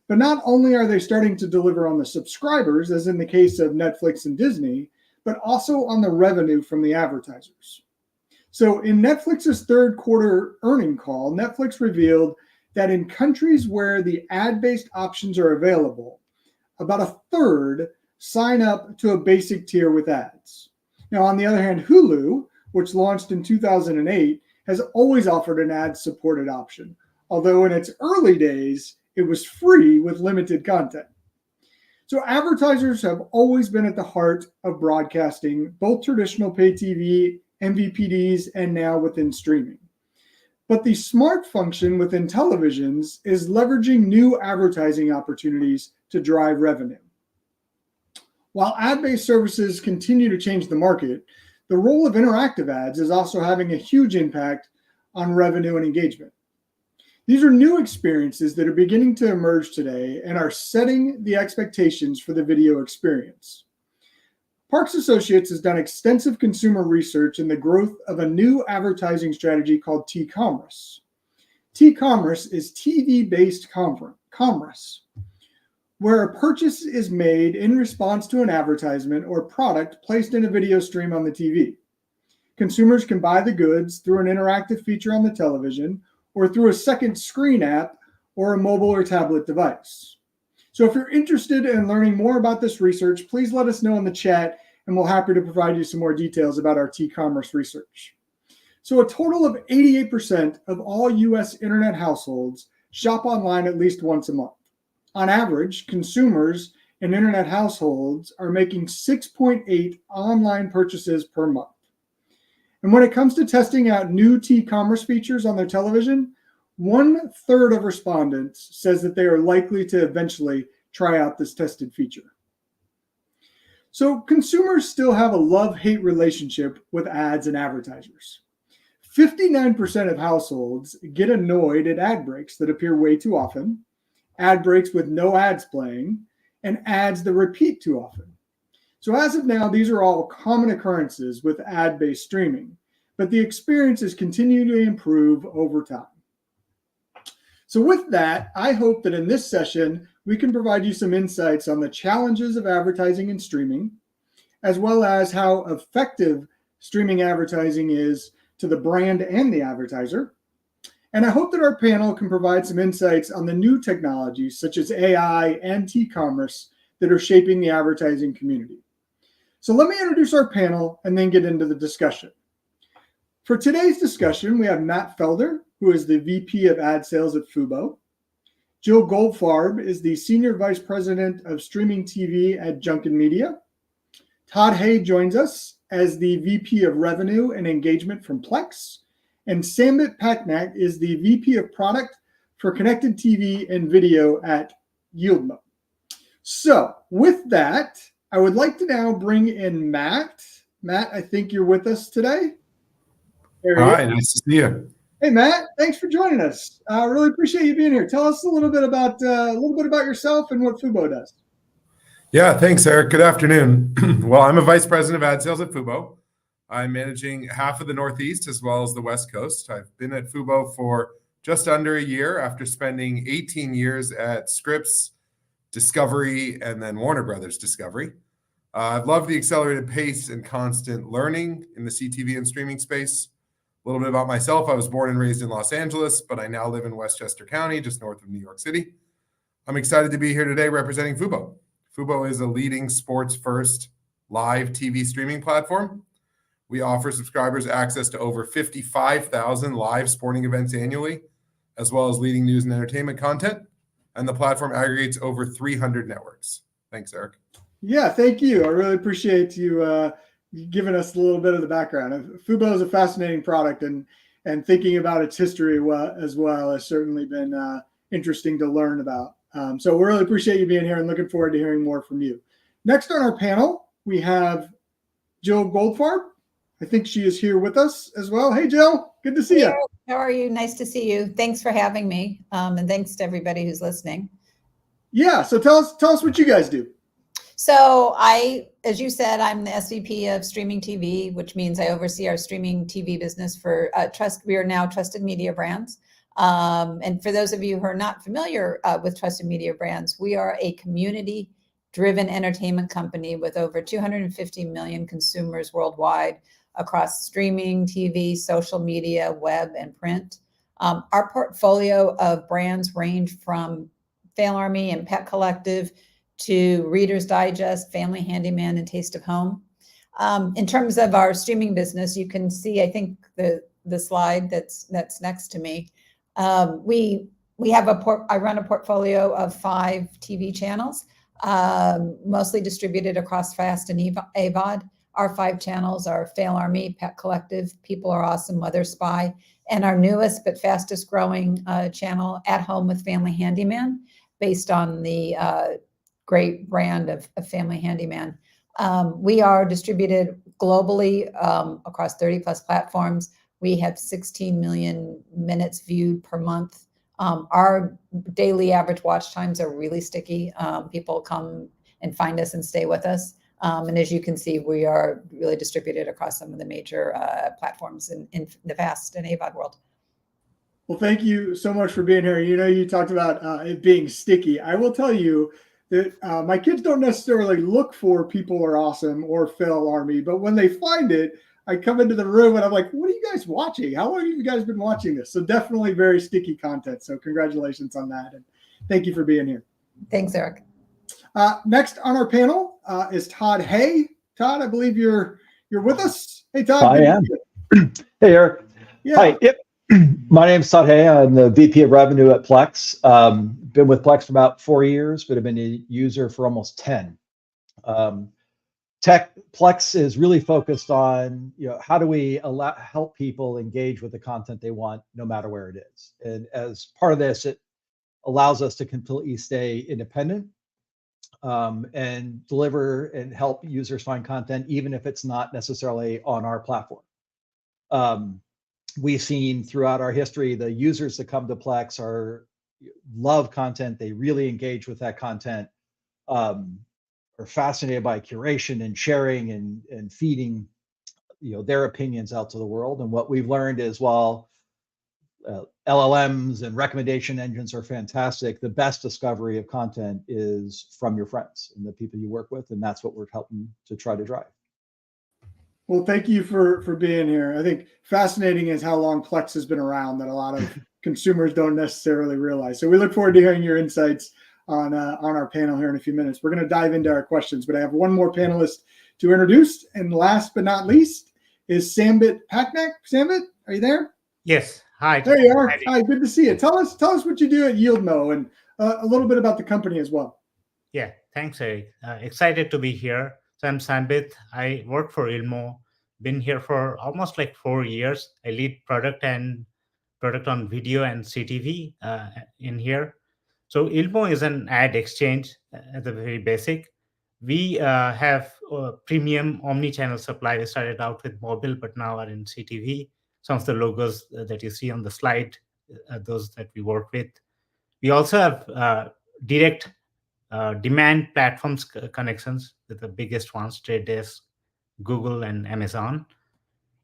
But not only are they starting to deliver on the subscribers, as in the case of Netflix and Disney, but also on the revenue from the advertisers. So in Netflix's third quarter earnings call, Netflix revealed that in countries where the ad-based options are available, about a third sign up to a basic tier with ads. Now, on the other hand, Hulu, which launched in 2008, has always offered an ad-supported option, although in its early days, it was free with limited content. So advertisers have always been at the heart of broadcasting, both traditional pay TV, MVPDs, and now within streaming. But the smart function within televisions is leveraging new advertising opportunities to drive revenue. While ad-based services continue to change the market, the role of interactive ads is also having a huge impact on revenue and engagement. These are new experiences that are beginning to emerge today and are setting the expectations for the video experience. Parks Associates has done extensive consumer research in the growth of a new advertising strategy called T-commerce. T-commerce is TV-based commerce, where a purchase is made in response to an advertisement or product placed in a video stream on the TV. Consumers can buy the goods through an interactive feature on the television or through a second screen app or a mobile or tablet device. So if you're interested in learning more about this research, please let us know in the chat, and we'll be happy to provide you some more details about our T-commerce research. So a total of 88% of all US internet households shop online at least once a month. On average, consumers in internet households are making 6.8 online purchases per month. And when it comes to testing out new T-commerce features on their television, 1/3 of respondents says that they are likely to eventually try out this tested feature. So consumers still have a love-hate relationship with ads and advertisers. 59% of households get annoyed at ad breaks that appear way too often, ad breaks with no ads playing, and ads that repeat too often. So as of now, these are all common occurrences with ad-based streaming, but the experience is continuing to improve over time. So with that, I hope that in this session, we can provide you some insights on the challenges of advertising and streaming, as well as how effective streaming advertising is to the brand and the advertiser. And I hope that our panel can provide some insights on the new technologies such as AI and T-commerce that are shaping the advertising community. So let me introduce our panel and then get into the discussion. For today's discussion, we have Matt Felder, who is the VP of Ad Sales at Fubo. Jill Goldfarb is the Senior Vice President of Streaming TV at Junkin Media. Todd Hay joins us as the VP of Revenue and Engagement from Plex. And Sambit Patnaik is the VP of Product for Connected TV and Video at Yieldmo. So with that, I would like to now bring in Matt. Matt, I think you're with us today. Hi, nice to see you. Hey, Matt, thanks for joining us. I really appreciate you being here. Tell us a little bit about yourself and what Fubo does. Yeah, thanks, Eric. Good afternoon. Well, I'm a vice president of ad sales at Fubo. I'm managing half of the Northeast as well as the West Coast. I've been at Fubo for just under a year after spending 18 years at Scripps, Discovery, and then Warner Brothers Discovery. I've loved the accelerated pace and constant learning in the CTV and streaming space. A little bit about myself. I was born and raised in Los Angeles, but I now live in Westchester County, just north of New York City. I'm excited to be here today representing Fubo. Fubo is a leading sports-first live TV streaming platform. We offer subscribers access to over 55,000 live sporting events annually, as well as leading news and entertainment content. And the platform aggregates over 300 networks. Thanks, Eric. Yeah, thank you. I really appreciate you giving us a little bit of the background. Fubo is a fascinating product, and thinking about its history as well has certainly been interesting to learn about. So we really appreciate you being here and looking forward to hearing more from you. Next on our panel, we have Jill Goldfarb. I think she is here with us as well. Hey, Jill, good to see you. How are you? Nice to see you. Thanks for having me. And thanks to everybody who's listening. Yeah. So tell us what you guys do. So as you said, I'm the SVP of streaming TV, which means I oversee our streaming TV business for Trust. We are now Trusted Media Brands. And for those of you who are not familiar with Trusted Media Brands, we are a community-driven entertainment company with over 250 million consumers worldwide across streaming, TV, social media, web, and print. Our portfolio of brands range from Fail Army and Pet Collective to Reader's Digest, Family Handyman, and Taste of Home. In terms of our streaming business, you can see, I think, the slide that's next to me. We have I run a portfolio of 5 TV channels, mostly distributed across FAST and AVOD. Our 5 channels are Fail Army, Pet Collective, People Are Awesome, Mother Spy, and our newest but fastest growing channel, At Home with Family Handyman, based on the great brand of Family Handyman. We are distributed globally across 30 plus platforms. We have 16 million minutes viewed per month. Our daily average watch times are really sticky. People come and find us and stay with us. And as you can see, we are really distributed across some of the major platforms in the FAST and AVOD world. Well, thank you so much for being here. You talked about it being sticky. I will tell you that my kids don't necessarily look for People Are Awesome or Fail Army, but when they find it, I come into the room and I'm like, what are you guys watching? How long have you guys been watching this? So definitely very sticky content. So congratulations on that. And thank you for being here. Thanks, Eric. Next on our panel is Todd Hay. Todd, I believe you're with us. Hey, Todd. I am. Hey, Eric. Yeah. Hi. Yep. My name's Todd Hay. I'm the VP of Revenue at Plex. Been with Plex for about 4 years, but I've been a user for almost 10. Plex is really focused on, how do we help people engage with the content they want, no matter where it is. And as part of this, it allows us to completely stay independent and deliver and help users find content, even if it's not necessarily on our platform. We've seen throughout our history, the users that come to Plex love content. They really engage with that content, are fascinated by curation and sharing and feeding, their opinions out to the world. And what we've learned is while LLMs and recommendation engines are fantastic, the best discovery of content is from your friends and the people you work with. And that's what we're helping to try to drive. Well, thank you for being here. I think fascinating is how long Plex has been around that a lot of consumers don't necessarily realize. So we look forward to hearing your insights on our panel here in a few minutes. We're going to dive into our questions, but I have one more panelist to introduce. And last but not least is Sambit Patnaik. Sambit, are you there? Yes. Hi. There you are. Hi, good to see you. Tell us what you do at YieldMo and a little bit about the company as well. Yeah, thanks, Eric. Excited to be here. So I'm Sambit. I work for YieldMo. Been here for almost like 4 years. I lead product on video and CTV in here. So YieldMo is an ad exchange at the very basic. We have premium omni-channel supply. We started out with mobile, but now are in CTV. Some of the logos that you see on the slide, those that we work with. We also have direct demand platforms connections with the biggest ones, Trade Desk, Google, and Amazon.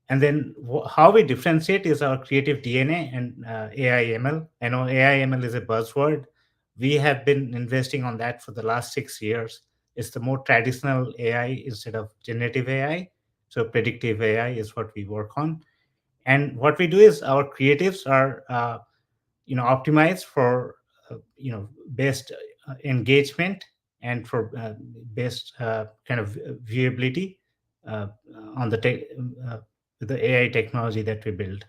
And then how we differentiate is our creative DNA and AI ML. I know AI ML is a buzzword. We have been investing on that for the last 6 years. It's the more traditional AI instead of generative AI. So predictive AI is what we work on. And what we do is our creatives are, optimized for, based engagement and for best kind of viewability on the with the AI technology that we build.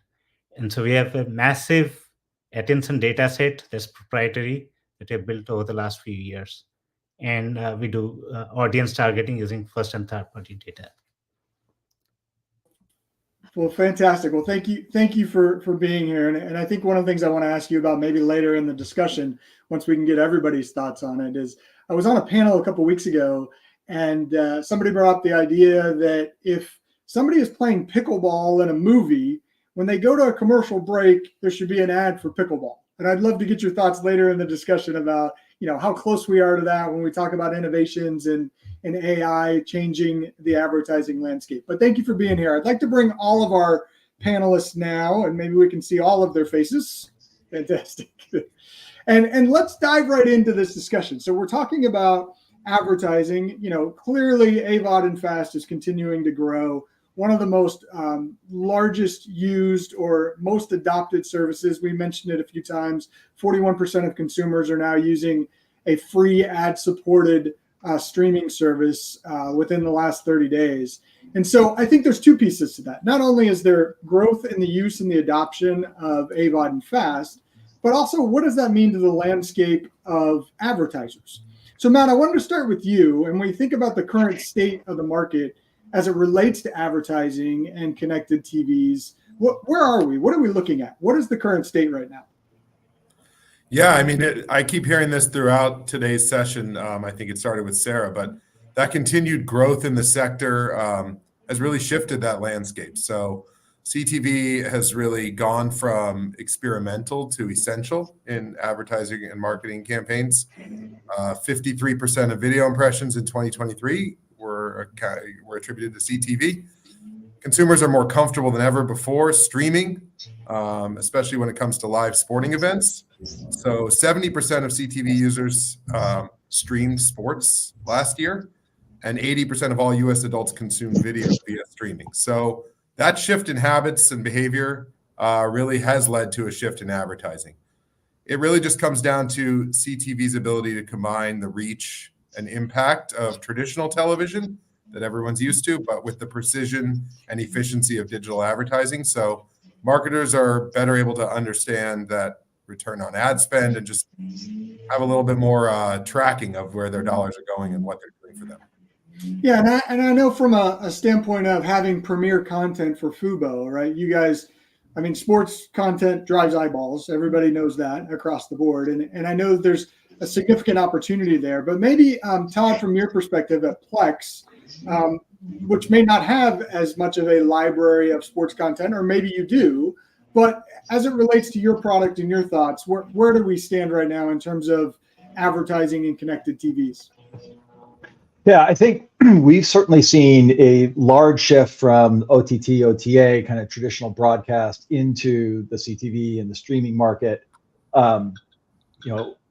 And so we have a massive attention data set that's proprietary that we have built over the last few years. And we do audience targeting using first and third party data. Well, fantastic. Well, thank you for being here. And I think one of the things I want to ask you about maybe later in the discussion, once we can get everybody's thoughts on it, is I was on a panel a couple of weeks ago, and somebody brought up the idea that if somebody is playing pickleball in a movie, when they go to a commercial break, there should be an ad for pickleball. And I'd love to get your thoughts later in the discussion about, how close we are to that when we talk about innovations and AI changing the advertising landscape. But thank you for being here. I'd like to bring all of our panelists now, and maybe we can see all of their faces. Fantastic. And let's dive right into this discussion. So we're talking about advertising. Clearly AVOD and FAST is continuing to grow. One of the most largest used or most adopted services. We mentioned it a few times. 41% of consumers are now using a free ad-supported streaming service within the last 30 days. And so I think there's two pieces to that. Not only is there growth in the use and the adoption of AVOD and FAST, but also what does that mean to the landscape of advertisers? So Matt, I wanted to start with you. And when you think about the current state of the market as it relates to advertising and connected TVs, where are we? What are we looking at? What is the current state right now? Yeah, I mean, I keep hearing this throughout today's session. I think it started with Sarah, but that continued growth in the sector has really shifted that landscape. So CTV has really gone from experimental to essential in advertising and marketing campaigns. 53% of video impressions in 2023 were attributed to CTV. Consumers are more comfortable than ever before streaming, especially when it comes to live sporting events. So 70% of CTV users streamed sports last year, and 80% of all US adults consume video via streaming. So that shift in habits and behavior really has led to a shift in advertising. It really just comes down to CTV's ability to combine the reach and impact of traditional television that everyone's used to, but with the precision and efficiency of digital advertising. So marketers are better able to understand that return on ad spend and just have a little bit more tracking of where their dollars are going and what they're doing for them. Yeah, and I know from a standpoint of having premier content for Fubo, right? You guys, I mean, sports content drives eyeballs. Everybody knows that across the board. And I know there's a significant opportunity there. But maybe, Todd, from your perspective at Plex, which may not have as much of a library of sports content, or maybe you do, but as it relates to your product and your thoughts, where do we stand right now in terms of advertising and connected TVs? Yeah, I think we've certainly seen a large shift from OTT, OTA, kind of traditional broadcast into the CTV and the streaming market.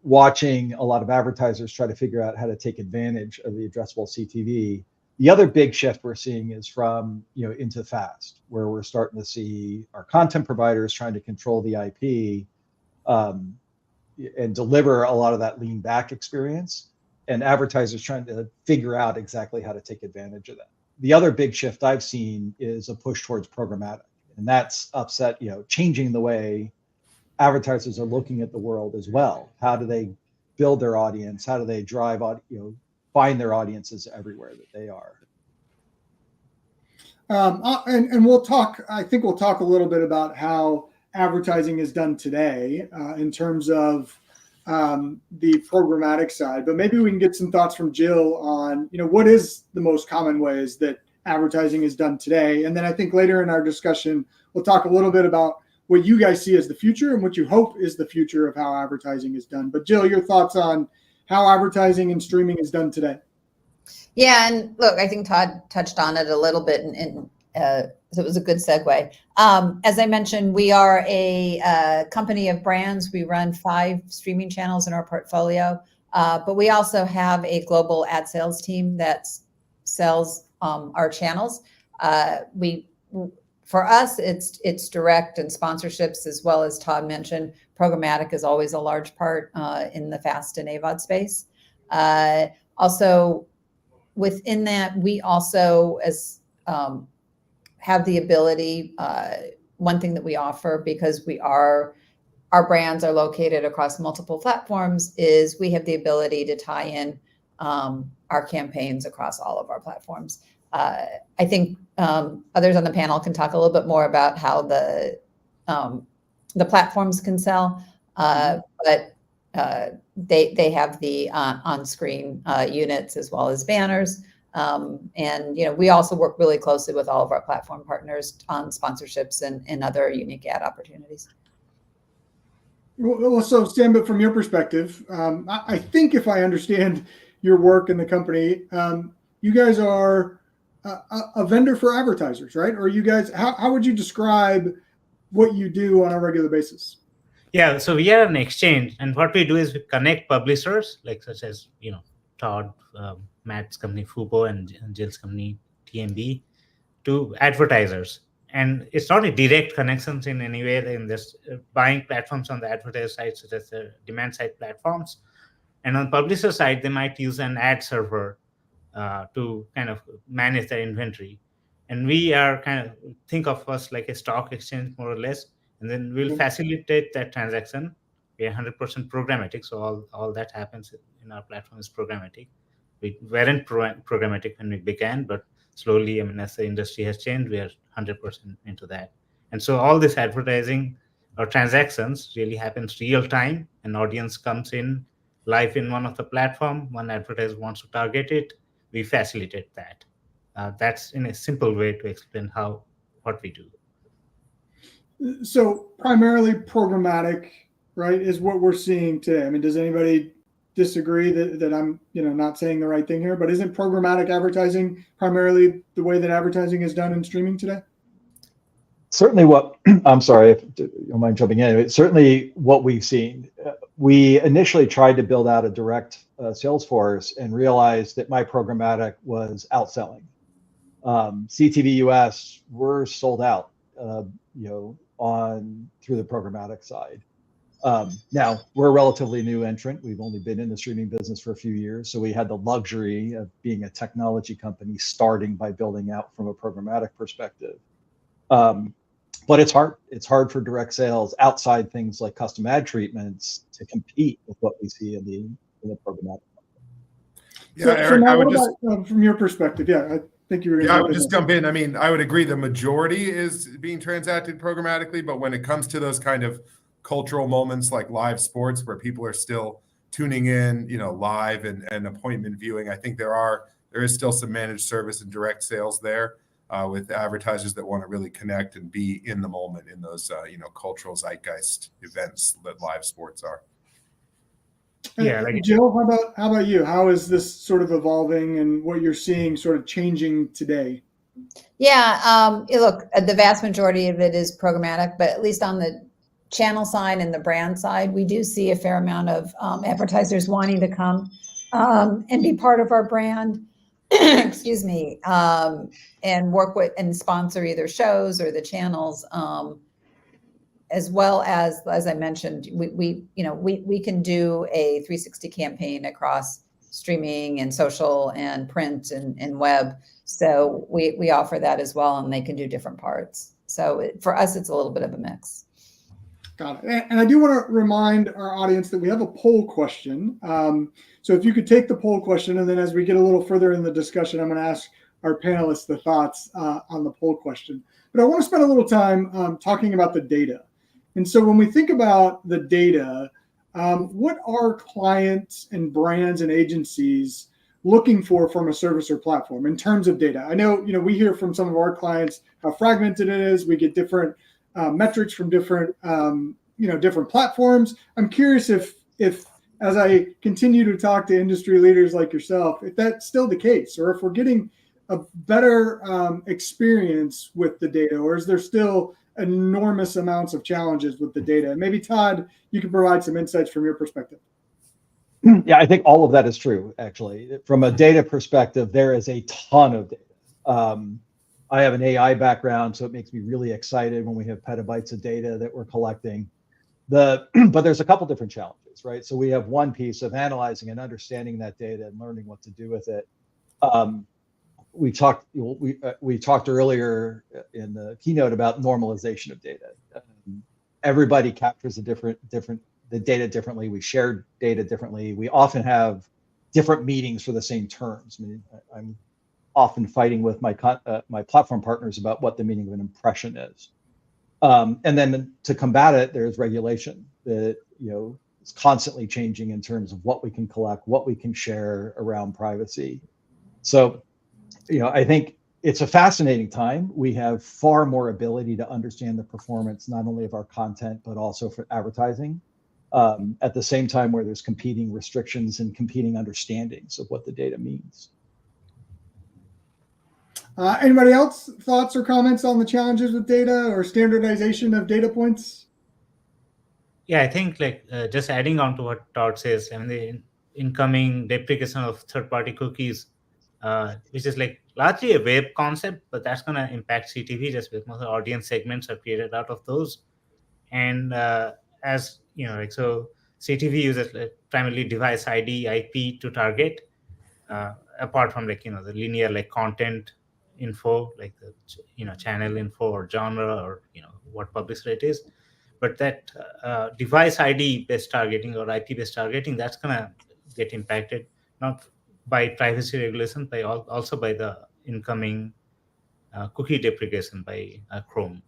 Watching a lot of advertisers try to figure out how to take advantage of the addressable CTV. The other big shift we're seeing is from into FAST, where we're starting to see our content providers trying to control the IP and deliver a lot of that lean back experience, and advertisers trying to figure out exactly how to take advantage of that. The other big shift I've seen is a push towards programmatic, and that's changing the way advertisers are looking at the world as well. How do they build their audience? How do they drive find their audiences everywhere that they are? And we'll talk, I think we'll talk a little bit about how advertising is done today in terms of the programmatic side, but maybe we can get some thoughts from Jill on, what is the most common ways that advertising is done today. And then I think later in our discussion, we'll talk a little bit about what you guys see as the future and what you hope is the future of how advertising is done. But Jill, your thoughts on how advertising and streaming is done today? Yeah, and look, I think Todd touched on it a little bit, and so it was a good segue. As I mentioned, we are a company of brands. We run 5 streaming channels in our portfolio, but we also have a global ad sales team that sells our channels. For us, it's direct and sponsorships, as well as Todd mentioned, programmatic is always a large part in the FAST and AVOD space. Also, within that, we also have the ability, one thing that we offer, because our brands are located across multiple platforms, is we have the ability to tie in our campaigns across all of our platforms. I think others on the panel can talk a little bit more about how the platforms can sell, but they have the on-screen units as well as banners. And we also work really closely with all of our platform partners on sponsorships and other unique ad opportunities. Well, so Stan, but from your perspective, I think if I understand your work in the company, you guys are a vendor for advertisers, right? Or you guys, how would you describe what you do on a regular basis? Yeah, so we are an exchange, and what we do is we connect publishers, like such as Todd, Matt's company Fubo, and Jill's company TMB, to advertisers. And it's not a direct connections in any way in this buying platforms on the advertiser side, such as the demand side platforms. And on publisher side, they might use an ad server to kind of manage their inventory. And we are kind of, think of us like a stock exchange, more or less, and then we'll facilitate that transaction. We are 100% programmatic, so all that happens in our platform is programmatic. We weren't programmatic when we began, but slowly, as the industry has changed, we are 100% into that. And so all this advertising or transactions really happens real time. An audience comes in live in one of the platform, one advertiser wants to target it, we facilitate that. That's in a simple way to explain what we do. So primarily programmatic, right, is what we're seeing today. I mean, does anybody disagree that I'm not saying the right thing here, but isn't programmatic advertising primarily the way that advertising is done in streaming today? Certainly I'm sorry if you don't mind jumping in. It's certainly what we've seen. We initially tried to build out a direct sales force and realized that my programmatic was outselling. CTV US, we're sold out, through the programmatic side. Now, we're a relatively new entrant. We've only been in the streaming business for a few years. So we had the luxury of being a technology company starting by building out from a programmatic perspective. But it's hard. It's hard for direct sales outside things like custom ad treatments to compete with what we see in the programmatic. Yeah, So Eric, now I would what just about, from your perspective, I think you were going to. I would just jump in. I mean, I would agree the majority is being transacted programmatically, but when it comes to those kind of cultural moments like live sports where people are still tuning in, live and appointment viewing, I think there is still some managed service and direct sales there with advertisers that want to really connect and be in the moment in those cultural zeitgeist events that live sports are. Yeah, Jill, how about you? How is this sort of evolving and what you're seeing sort of changing today? Yeah, look, the vast majority of it is programmatic, but at least on the channel side and the brand side, we do see a fair amount of advertisers wanting to come and be part of our brand, excuse me, and work with and sponsor either shows or the channels, as well as I mentioned, we can do a 360 campaign across streaming and social and print and web. So we offer that as well, and they can do different parts. So for us, it's a little bit of a mix. Got it. And I do want to remind our audience that we have a poll question. So if you could take the poll question, and then as we get a little further in the discussion, I'm going to ask our panelists the thoughts on the poll question. But I want to spend a little time talking about the data. And so when we think about the data, what are clients and brands and agencies looking for from a service or platform in terms of data? I know, we hear from some of our clients how fragmented it is. We get different metrics from different platforms. I'm curious if as I continue to talk to industry leaders like yourself, if that's still the case, or if we're getting a better experience with the data, or is there still enormous amounts of challenges with the data? Maybe Todd, you can provide some insights from your perspective. Yeah, I think all of that is true, actually. From a data perspective, there is a ton of data. I have an AI background, so it makes me really excited when we have petabytes of data that we're collecting. But there's a couple different challenges, right? So we have one piece of analyzing and understanding that data and learning what to do with it. We talked earlier in the keynote about normalization of data. Everybody captures the data differently. We share data differently. We often have different meetings for the same terms. I mean, I'm often fighting with my platform partners about what the meaning of an impression is. And then to combat it, there's regulation that is constantly changing in terms of what we can collect, what we can share around privacy. So, I think it's a fascinating time. We have far more ability to understand the performance, not only of our content, but also for advertising. At the same time where there's competing restrictions and competing understandings of what the data means. Anybody else thoughts or comments on the challenges with data or standardization of data points? Yeah, I think just adding on to what Todd says, I mean, the incoming deprecation of third-party cookies, which is largely a web concept, but that's going to impact CTV just because most of the audience segments are created out of those. And as so CTV uses primarily device ID, IP to target, apart from the linear content info, like the channel info or genre or what publisher it is. But that device ID based targeting or IP based targeting, that's gonna get impacted not by privacy regulation, but also by the incoming cookie deprecation by Chrome.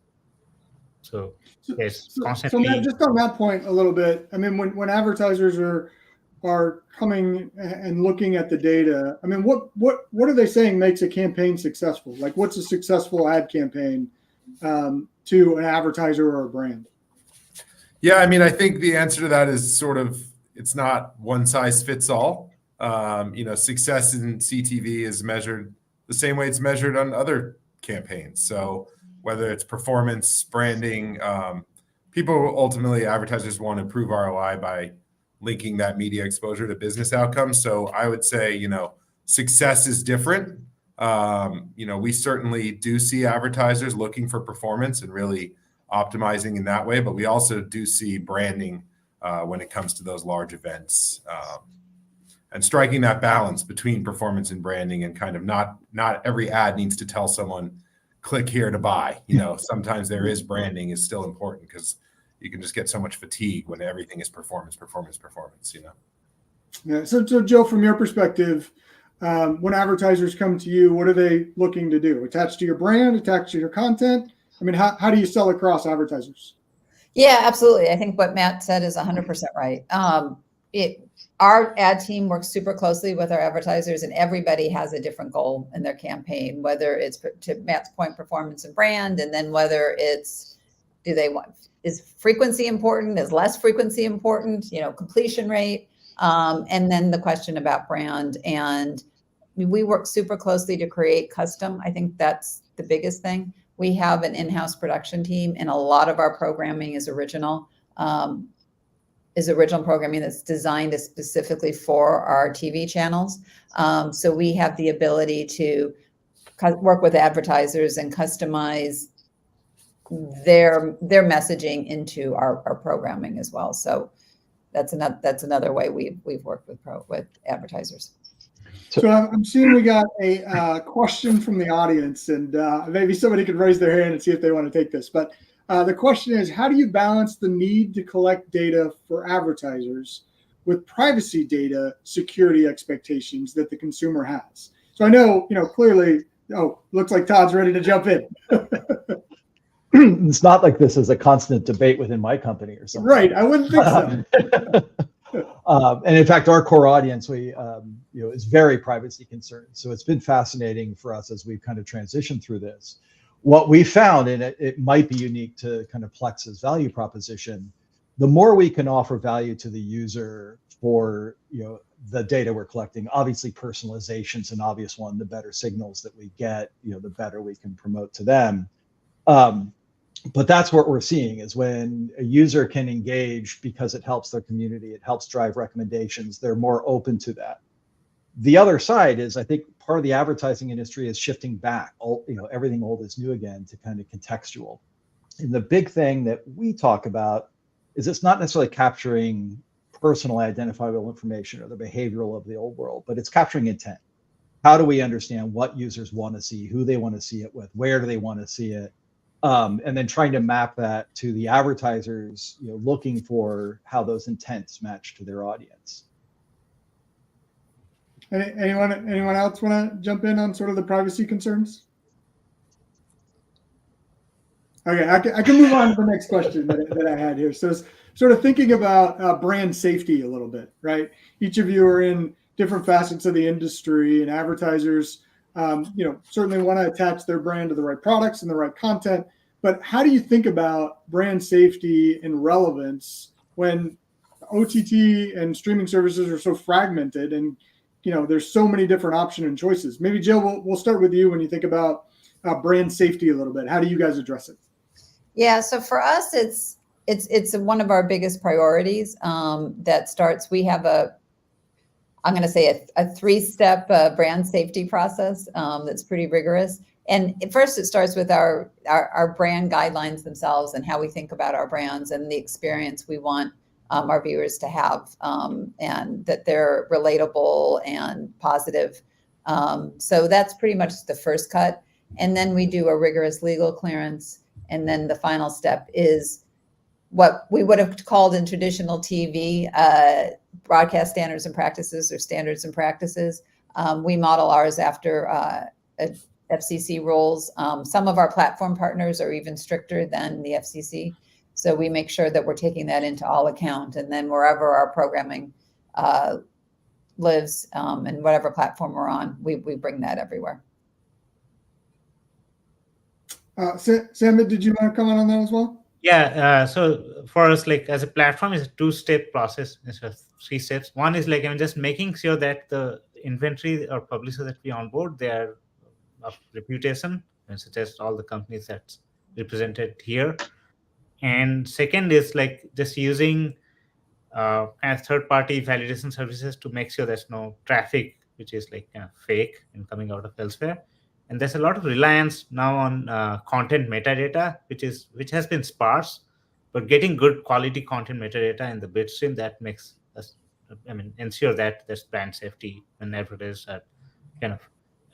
So yes, constantly. So Matt, just on that point a little bit, I mean, when advertisers are coming and looking at the data, I mean, what are they saying makes a campaign successful? Like, what's a successful ad campaign to an advertiser or a brand? Yeah, I mean, I think the answer to that is it's not one size fits all. Success in CTV is measured the same way it's measured on other campaigns. So whether it's performance, branding, advertisers want to improve ROI by linking that media exposure to business outcomes. So I would say, success is different. We certainly do see advertisers looking for performance and really optimizing in that way, but we also do see branding when it comes to those large events, and striking that balance between performance and branding, and kind of not every ad needs to tell someone click here to buy. Sometimes there is branding is still important because you can just get so much fatigue when everything is performance. Yeah. So Joe, from your perspective, when advertisers come to you, what are they looking to do? Attached to your brand, attached to your content? I mean, how do you sell across advertisers? Yeah, absolutely. I think what Matt said is 100% right. Our ad team works super closely with our advertisers, and everybody has a different goal in their campaign, whether it's, to Matt's point, performance and brand, and then whether it's, is frequency important? Is less frequency important? Completion rate. And then the question about brand. And we work super closely to create custom. I think that's the biggest thing. We have an in-house production team, and a lot of our programming is original programming that's designed specifically for our TV channels. So we have the ability to work with advertisers and customize their messaging into our programming as well. So that's another way we've worked with advertisers. So I'm seeing we got a question from the audience, and maybe somebody could raise their hand and see if they want to take this. But the question is, how do you balance the need to collect data for advertisers with privacy data security expectations that the consumer has? So I know, clearly, looks like Todd's ready to jump in. It's not like this is a constant debate within my company or something. Right. I wouldn't think so. And in fact, our core audience, is very privacy concerned. So it's been fascinating for us as we've kind of transitioned through this. What we found, and it might be unique to kind of Plex's value proposition, the more we can offer value to the user for the data we're collecting. Obviously, personalization's an obvious one. The better signals that we get, the better we can promote to them. But that's what we're seeing is when a user can engage because it helps their community, it helps drive recommendations, they're more open to that. The other side is, I think part of the advertising industry is shifting back. Everything old is new again to kind of contextual. And the big thing that we talk about is it's not necessarily capturing personal identifiable information or the behavioral of the old world, but it's capturing intent. How do we understand what users want to see, who they want to see it with, where do they want to see it, and then trying to map that to the advertisers, looking for how those intents match to their audience. Anyone else want to jump in on sort of the privacy concerns? Okay, I can move on to the next question that I had here. So it's sort of thinking about brand safety a little bit, right? Each of you are in different facets of the industry, and advertisers, certainly want to attach their brand to the right products and the right content. But how do you think about brand safety and relevance when OTT and streaming services are so fragmented and there's so many different options and choices? Maybe Jill, we'll start with you when you think about brand safety a little bit. How do you guys address it? Yeah, so for us, it's one of our biggest priorities. That starts. We have I'm going to say a 3-step brand safety process that's pretty rigorous. And first, it starts with our brand guidelines themselves and how we think about our brands and the experience we want our viewers to have, and that they're relatable and positive. So that's pretty much the first cut. And then we do a rigorous legal clearance. And then the final step is what we would have called in traditional TV broadcast standards and practices, or standards and practices. We model ours after FCC rules. Some of our platform partners are even stricter than the FCC. So we make sure that we're taking that into all account. And then wherever our programming lives, and whatever platform we're on, we bring that everywhere. Samit, did you want to comment on that as well? Yeah, so for us, like as a platform, it's a 2-step process instead of 3 steps. One is like just making sure that the inventory or publisher that we onboard, they are of reputation, and such as all the companies that's represented here. And second is like just using kind of third-party validation services to make sure there's no traffic which is like fake and coming out of elsewhere. And there's a lot of reliance now on content metadata, which has been sparse, but getting good quality content metadata in the bid stream, that makes us, ensure that there's brand safety when advertisers are kind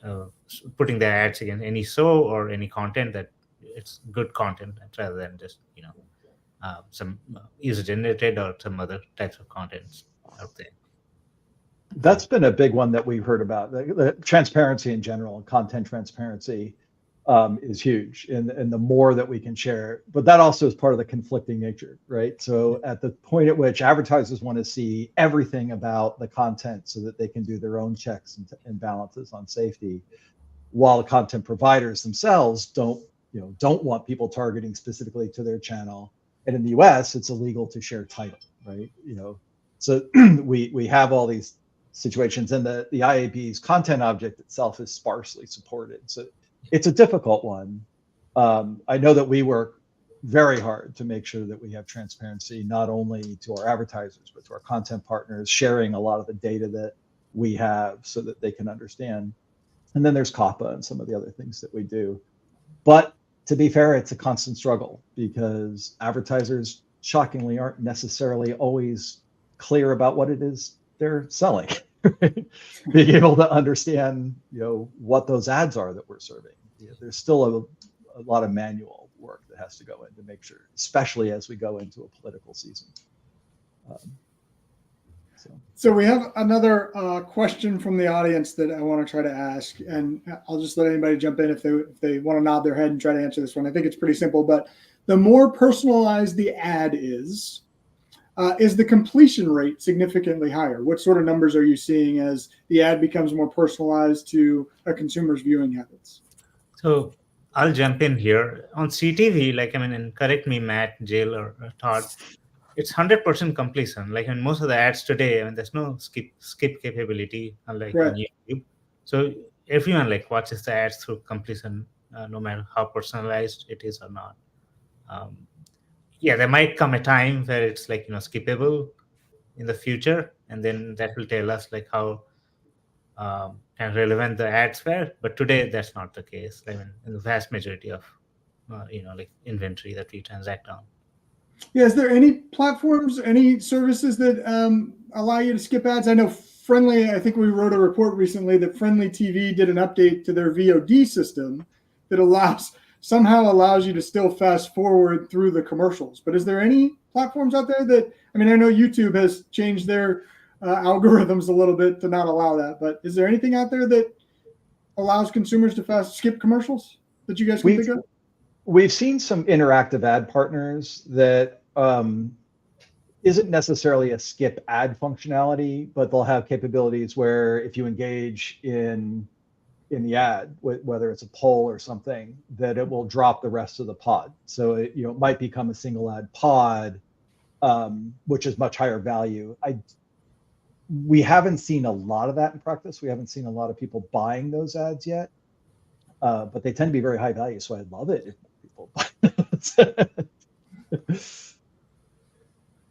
of putting their ads against any show or any content, that it's good content rather than just some user generated or some other types of contents out there. That's been a big one that we've heard about. The transparency in general, and content transparency is huge, and the more that we can share, but that also is part of the conflicting nature, right? So at the point at which advertisers want to see everything about the content so that they can do their own checks and balances on safety, while the content providers themselves don't want people targeting specifically to their channel. And in the US, it's illegal to share title, right? So we have all these situations, and the IAB's content object itself is sparsely supported. So it's a difficult one. I know that we work very hard to make sure that we have transparency, not only to our advertisers, but to our content partners, sharing a lot of the data that we have so that they can understand. And then there's COPPA and some of the other things that we do. But to be fair, it's a constant struggle, because advertisers shockingly aren't necessarily always clear about what it is they're selling. Being able to understand, what those ads are that we're serving. There's still a lot of manual work that has to go in to make sure, especially as we go into a political season. So we have another question from the audience that I want to try to ask, and I'll just let anybody jump in if they want to nod their head and try to answer this one. I think it's pretty simple, but the more personalized the ad is the completion rate significantly higher? What sort of numbers are you seeing as the ad becomes more personalized to a consumer's viewing habits? So I'll jump in here. On CTV, and correct me, Matt, Jill, or Todd, it's 100% completion. Like in most of the ads today, there's no skip capability, unlike on YouTube. So everyone watches the ads through completion, no matter how personalized it is or not. There might come a time where it's skippable in the future, and then that will tell us how kind of relevant the ads were. But today that's not the case. I mean, in the vast majority of like inventory that we transact on. Yeah, is there any platforms, any services that allow you to skip ads? I know Friendly, I think we wrote a report recently that Friendly TV did an update to their VOD system that somehow allows you to still fast forward through the commercials. But is there any platforms out there that, I mean, I know YouTube has changed their algorithms a little bit to not allow that, but is there anything out there that allows consumers to skip commercials that you guys can think of? We've seen some interactive ad partners that isn't necessarily a skip ad functionality, but they'll have capabilities where if you engage in the ad, whether it's a poll or something, that it will drop the rest of the pod. So it might become a single ad pod, which is much higher value. We haven't seen a lot of that in practice. We haven't seen a lot of people buying those ads yet, but they tend to be very high value. So I'd love it if people buy those.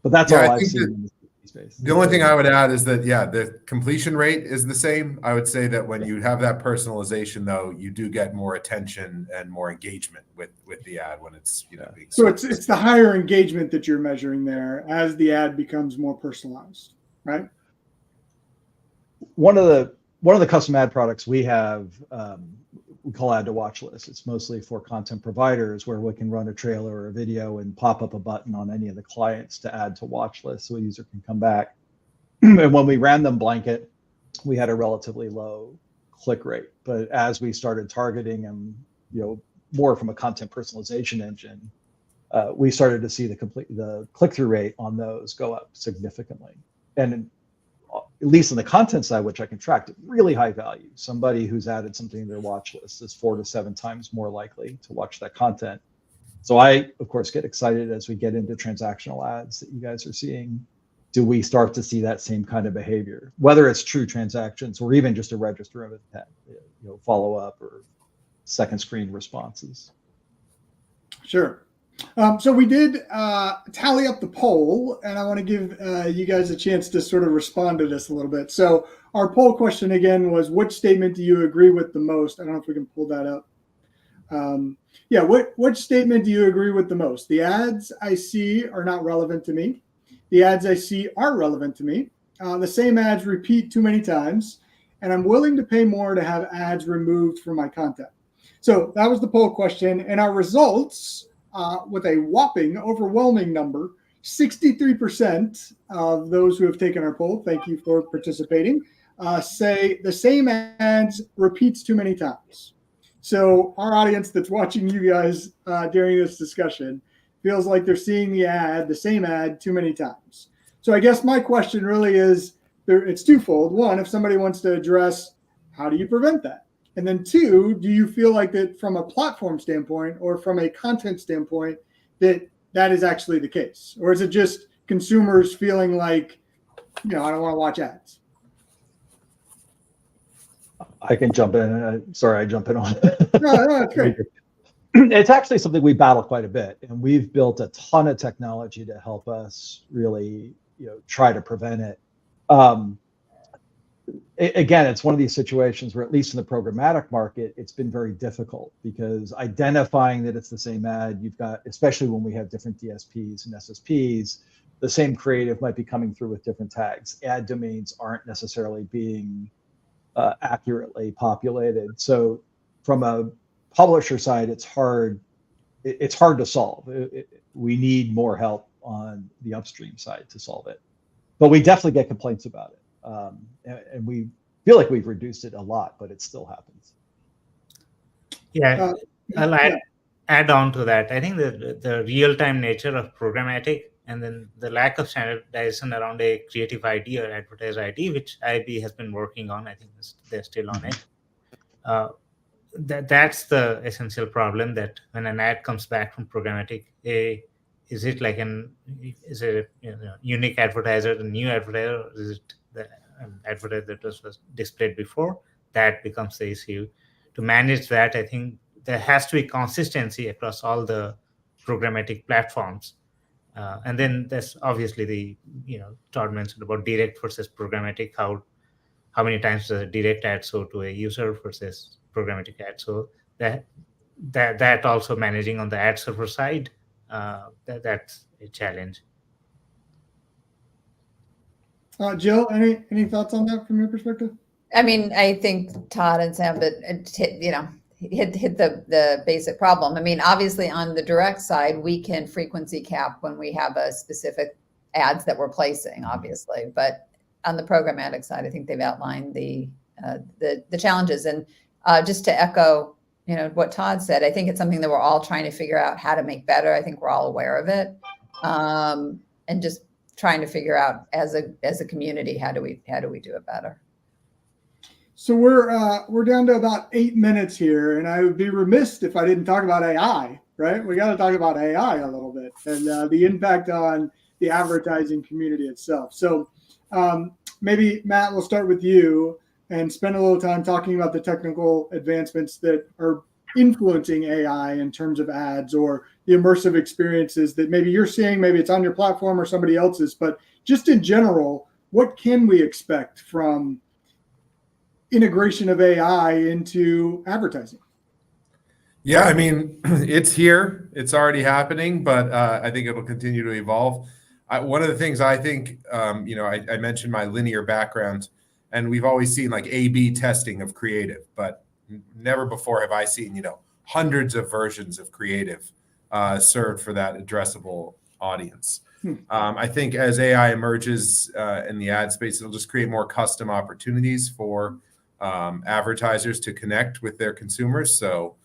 But that's all I've seen in the space. The only thing I would add is that, the completion rate is the same. I would say that when you have that personalization, though, you do get more attention and more engagement with the ad when it's being so it's the higher engagement that you're measuring there as the ad becomes more personalized, right? One of the custom ad products we have, we call add to watch list. It's mostly for content providers where we can run a trailer or a video and pop up a button on any of the clients to add to watch list so a user can come back. And when we ran them blanket, we had a relatively low click rate. But as we started targeting them, more from a content personalization engine, we started to see the click-through rate on those go up significantly. And at least on the content side, which I can track, really high value. Somebody who's added something to their watch list is 4 to 7 times more likely to watch that content. So I, of course, get excited as we get into transactional ads that you guys are seeing. Do we start to see that same kind of behavior, whether it's true transactions or even just a register of intent, follow up or second screen responses? Sure. So we did tally up the poll, and I want to give you guys a chance to sort of respond to this a little bit. So our poll question again was, which statement do you agree with the most? I don't know if we can pull that up. Which statement do you agree with the most? The ads I see are not relevant to me. The ads I see are relevant to me. The same ads repeat too many times, and I'm willing to pay more to have ads removed from my content. So that was the poll question, and our results, with a whopping, overwhelming number, 63% of those who have taken our poll, thank you for participating, say the same ads repeats too many times. So our audience that's watching you guys during this discussion feels like they're seeing the same ad too many times. So I guess my question really is, it's twofold. One, if somebody wants to address, how do you prevent that? And then 2, do you feel like that from a platform standpoint or from a content standpoint that is actually the case? Or is it just consumers feeling like, I don't want to watch ads? I can jump in. Sorry, I jump in on No, that's great. It's actually something we battle quite a bit, and we've built a ton of technology to help us really, try to prevent it. Again, it's one of these situations where, at least in the programmatic market, it's been very difficult because identifying that it's the same ad, you've got, especially when we have different DSPs and SSPs, the same creative might be coming through with different tags. Ad domains aren't necessarily being accurately populated. So from a publisher side, it's hard to solve. We need more help on the upstream side to solve it. But we definitely get complaints about it. And we feel like we've reduced it a lot, but it still happens. Yeah, I'll add on to that. I think the real-time nature of programmatic and then the lack of standardization around a creative ID or advertiser ID, which IAB has been working on, I think they're still on it. That's the essential problem, that when an ad comes back from programmatic, is it like a unique advertiser, a new advertiser, or is it the advertiser that was displayed before? That becomes the issue. To manage that, I think there has to be consistency across all the programmatic platforms. And then there's obviously Todd mentioned about direct versus programmatic, how how many times does a direct ad show to a user versus programmatic ad. So that also managing on the ad server side, that's a challenge. Jill, any thoughts on that from your perspective? I mean, I think Todd and Sam hit the basic problem. I mean, obviously on the direct side, we can frequency cap when we have a specific ads that we're placing, obviously. But on the programmatic side, I think they've outlined the challenges. And just to echo, what Todd said, I think it's something that we're all trying to figure out how to make better. I think we're all aware of it, and just trying to figure out as a community, how do we do it better? So we're down to about 8 minutes here, and I would be remiss if I didn't talk about AI, right? We got to talk about AI a little bit and the impact on the advertising community itself. So maybe Matt, we'll start with you and spend a little time talking about the technical advancements that are influencing AI in terms of ads or the immersive experiences that maybe you're seeing, maybe it's on your platform or somebody else's, but just in general, what can we expect from integration of AI into advertising? Yeah, I mean, it's here. It's already happening, but I think it'll continue to evolve. One of the things I think, I mentioned my linear background, and we've always seen like A/B testing of creative, but never before have I seen, hundreds of versions of creative served for that addressable audience. I think as AI emerges in the ad space, it'll just create more custom opportunities for advertisers to connect with their consumers. So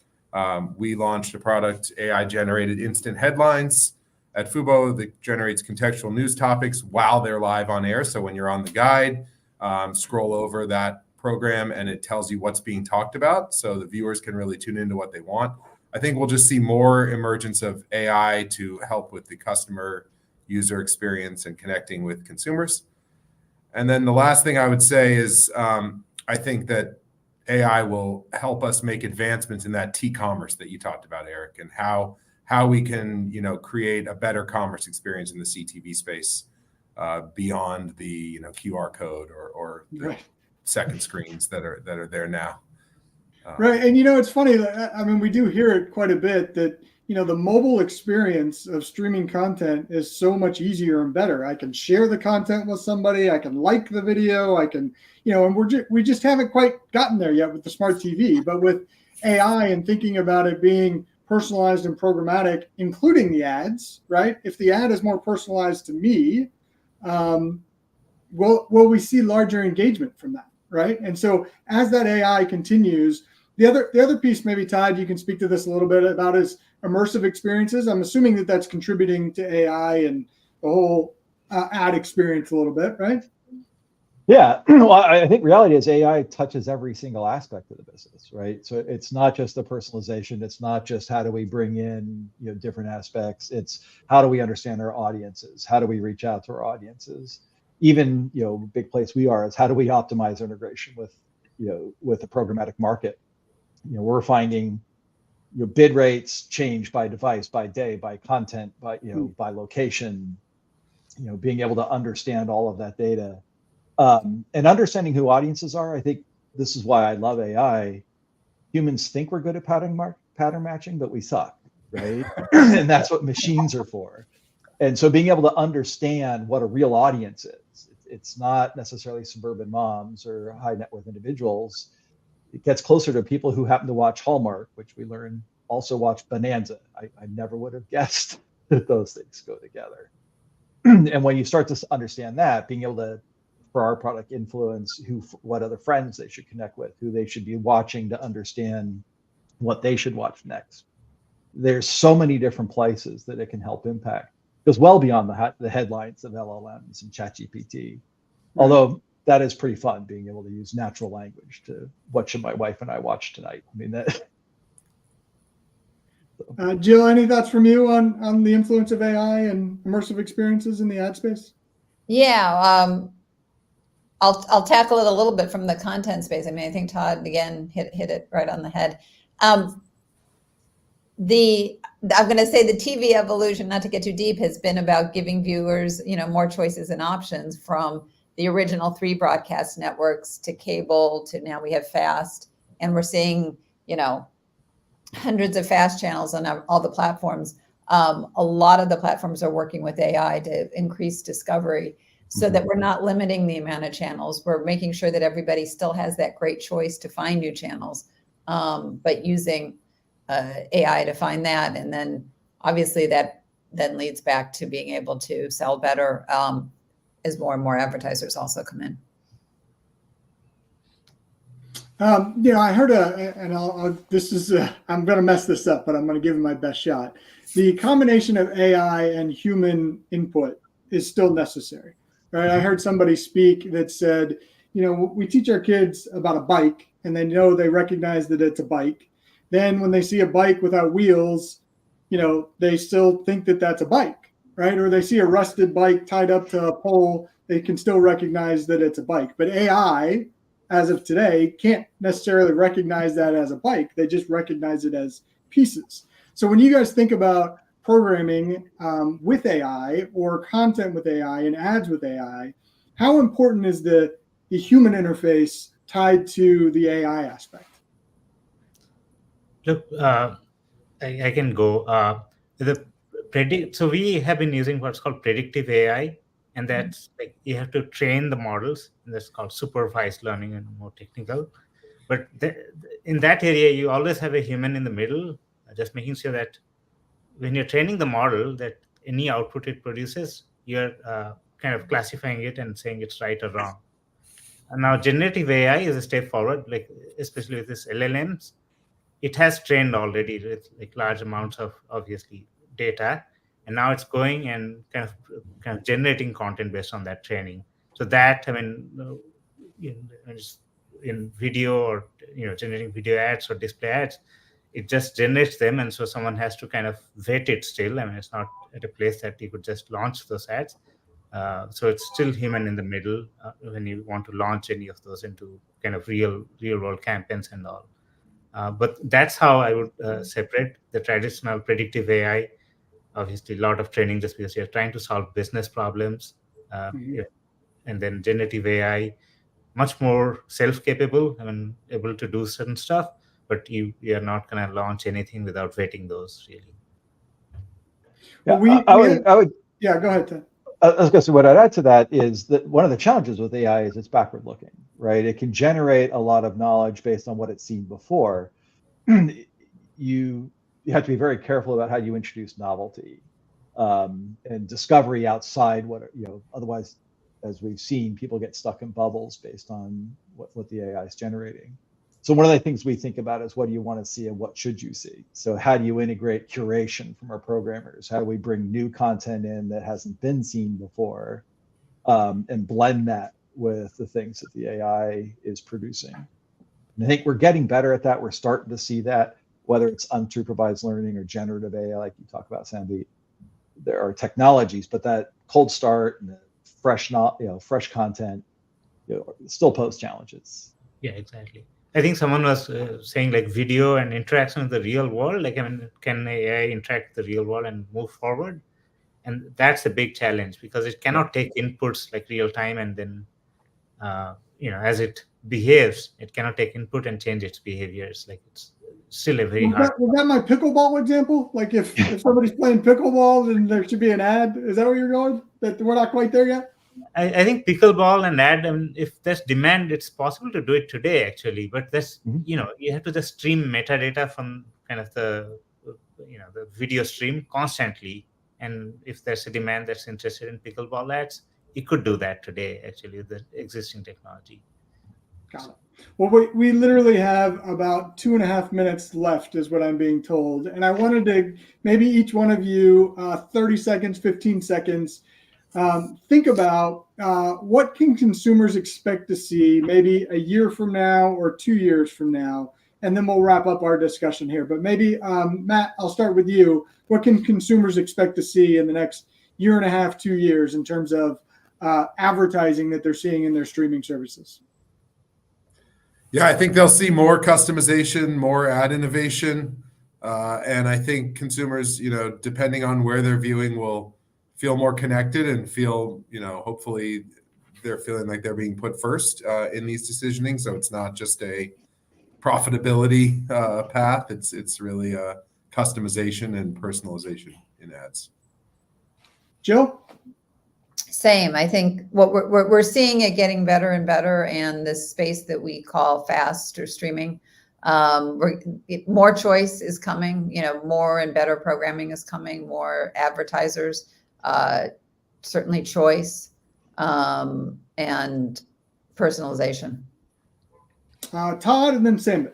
we launched a product, AI-generated instant headlines at Fubo that generates contextual news topics while they're live on air. So when you're on the guide, scroll over that program and it tells you what's being talked about. So the viewers can really tune into what they want. I think we'll just see more emergence of AI to help with the customer user experience and connecting with consumers. And then the last thing I would say is I think that AI will help us make advancements in that T-commerce that you talked about, Eric, and how we can, create a better commerce experience in the CTV space beyond the, QR code or the second screens that are there now. Right. And, it's funny. I mean, we do hear it quite a bit that, the mobile experience of streaming content is so much easier and better. I can share the content with somebody. I can like the video. I can, and we just haven't quite gotten there yet with the smart TV. But with AI and thinking about it being personalized and programmatic, including the ads, right? If the ad is more personalized to me, will we see larger engagement from that, right? And so as that AI continues, the other piece, maybe Todd, you can speak to this a little bit about, is immersive experiences. I'm assuming that that's contributing to AI and the whole ad experience a little bit, right? Yeah, well, I think reality is AI touches every single aspect of the business, right? So it's not just the personalization. It's not just how do we bring in different aspects. It's how do we understand our audiences? How do we reach out to our audiences? Even big place we are is how do we optimize integration with the programmatic market? We're finding bid rates change by device, by day, by content, by by location. Being able to understand all of that data. And understanding who audiences are. I think this is why I love AI. Humans think we're good at pattern matching, but we suck, right? And that's what machines are for. And so being able to understand what a real audience is, it's not necessarily suburban moms or high net worth individuals. It gets closer to people who happen to watch Hallmark, which we learn also watch Bonanza. I never would have guessed that those things go together. And when you start to understand that, being able to, for our product, influence what other friends they should connect with, who they should be watching to understand what they should watch next. There's so many different places that it can help impact. It goes well beyond the headlines of LLMs and ChatGPT. Although that is pretty fun, being able to use natural language to what should my wife and I watch tonight. I mean, that. Jill, any thoughts from you on the influence of AI and immersive experiences in the ad space? Yeah, I'll tackle it a little bit from the content space. I mean, I think Todd again hit it right on the head. I'm going to say the TV evolution, not to get too deep, has been about giving viewers, more choices and options from the original 3 broadcast networks to cable to now we have FAST, and we're seeing, you know, hundreds of FAST channels on all the platforms. A lot of the platforms are working with AI to increase discovery so that we're not limiting the amount of channels. We're making sure that everybody still has that great choice to find new channels, but using AI to find that. And then obviously that then leads back to being able to sell better as more and more advertisers also come in. You know, I heard I'm going to mess this up, but I'm going to give it my best shot. The combination of AI and human input is still necessary, right? I heard somebody speak that said, you know, we teach our kids about a bike and they recognize that it's a bike. Then when they see a bike without wheels, you know, they still think that that's a bike, right? Or they see a rusted bike tied up to a pole, they can still recognize that it's a bike. But AI, as of today, can't necessarily recognize that as a bike. They just recognize it as pieces. So when you guys think about programming with AI or content with AI and ads with AI, how important is the human interface tied to the AI aspect? Look, I can go. So we have been using what's called predictive AI, and that's like you have to train the models, and that's called supervised learning and more technical. But in that area, you always have a human in the middle, just making sure that when you're training the model, that any output it produces, you're kind of classifying it and saying it's right or wrong. And now generative AI is a step forward, like especially with this LLMs. It has trained already with like large amounts of obviously data, and now it's going and kind of generating content based on that training. So that, I mean, in video or generating video ads or display ads, it just generates them, and so someone has to kind of vet it still. I mean, it's not at a place that you could just launch those ads. So it's still human in the middle when you want to launch any of those into kind of real world campaigns and all. But that's how I would separate the traditional predictive AI. Obviously, a lot of training just because you're trying to solve business problems. And then generative AI, much more self-capable, I mean, able to do certain stuff, but you are not going to launch anything without vetting those, really. Yeah, I would. Yeah, go ahead, Ted. I was going to say, what I'd add to that is that one of the challenges with AI is it's backward looking, right? It can generate a lot of knowledge based on what it's seen before. You have to be very careful about how you introduce novelty and discovery outside what, otherwise, as we've seen, people get stuck in bubbles based on what the AI is generating. So one of the things we think about is what do you want to see and what should you see? So how do you integrate curation from our programmers? How do we bring new content in that hasn't been seen before and blend that with the things that the AI is producing? And I think we're getting better at that. We're starting to see that, whether it's unsupervised learning or generative AI, like you talk about, Sandeep. There are technologies, but that cold start and the fresh content, still pose challenges. Yeah, exactly. I think someone was saying like video and interaction with the real world. Like, I mean, can AI interact with the real world and move forward? And that's a big challenge because it cannot take inputs like real time and then, as it behaves, it cannot take input and change its behaviors. Like it's still a very hard. Was that my pickleball example? Like if somebody's playing pickleball, then there should be an ad. Is that where you're going? That we're not quite there yet? I think pickleball and ad, if there's demand, it's possible to do it today, actually. But that's, you have to just stream metadata from kind of the video stream constantly. And if there's a demand that's interested in pickleball ads, you could do that today, actually, with the existing technology. Got it. Well, we literally have about 2.5 minutes left, is what I'm being told. And I wanted to maybe each one of you, 30 seconds, 15 seconds, think about what can consumers expect to see maybe a year from now or 2 years from now, and then we'll wrap up our discussion here. But maybe, Matt, I'll start with you. What can consumers expect to see in the next 1.5 to 2 years in terms of advertising that they're seeing in their streaming services? Yeah, I think they'll see more customization, more ad innovation. And I think consumers, depending on where they're viewing, will feel more connected and feel, hopefully they're feeling like they're being put first in these decisioning. So it's not just a profitability path. It's really a customization and personalization in ads. Jill? Same. I think what we're seeing it getting better and better, and this space that we call fast or streaming, more choice is coming. More and better programming is coming. More advertisers, certainly choice, and personalization. Todd, and then Sam.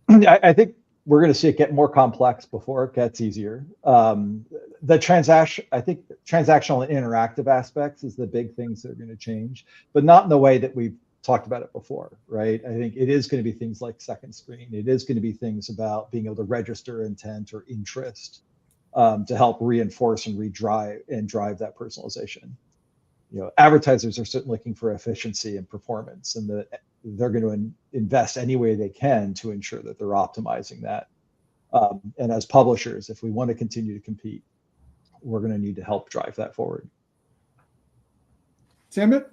I think we're going to see it get more complex before it gets easier. The transactional and interactive aspects is the big things that are going to change, but not in the way that we've talked about it before, right? I think it is going to be things like second screen. It is going to be things about being able to register intent or interest to help reinforce and drive that personalization. Advertisers are certainly looking for efficiency and performance, and they're going to invest any way they can to ensure that they're optimizing that. And as publishers, if we want to continue to compete, we're going to need to help drive that forward. Sam?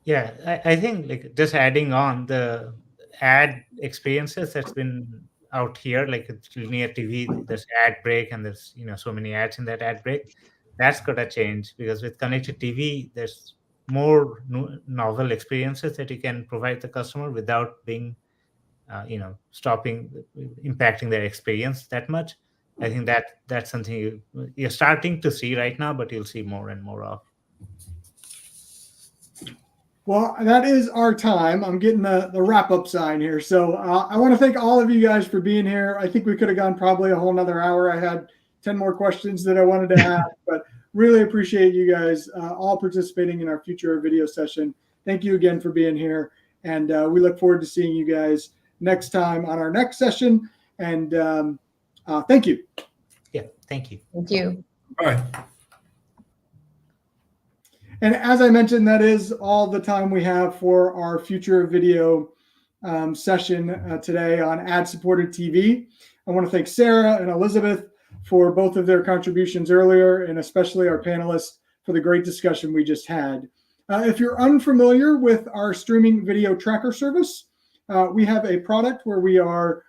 Yeah, I think like just adding on the ad experiences that's been out here, like it's linear TV, there's ad break, and there's so many ads in that ad break. That's gonna change, because with connected TV, there's more novel experiences that you can provide the customer without being, impacting their experience that much. I think that's something you're starting to see right now, but you'll see more and more of. Well, that is our time. I'm getting the wrap-up sign here. So I want to thank all of you guys for being here. I think we could have gone probably a whole nother hour. I had 10 more questions that I wanted to ask, but really appreciate you guys all participating in our future video session. Thank you again for being here. And we look forward to seeing you guys next time on our next session. And thank you. Yeah, thank you. Thank you. Bye. And as I mentioned, that is all the time we have for our future video session today on ad-supported TV. I want to thank Sarah and Elizabeth for both of their contributions earlier, and especially our panelists for the great discussion we just had. If you're unfamiliar with our streaming video tracker service, we have a product where we are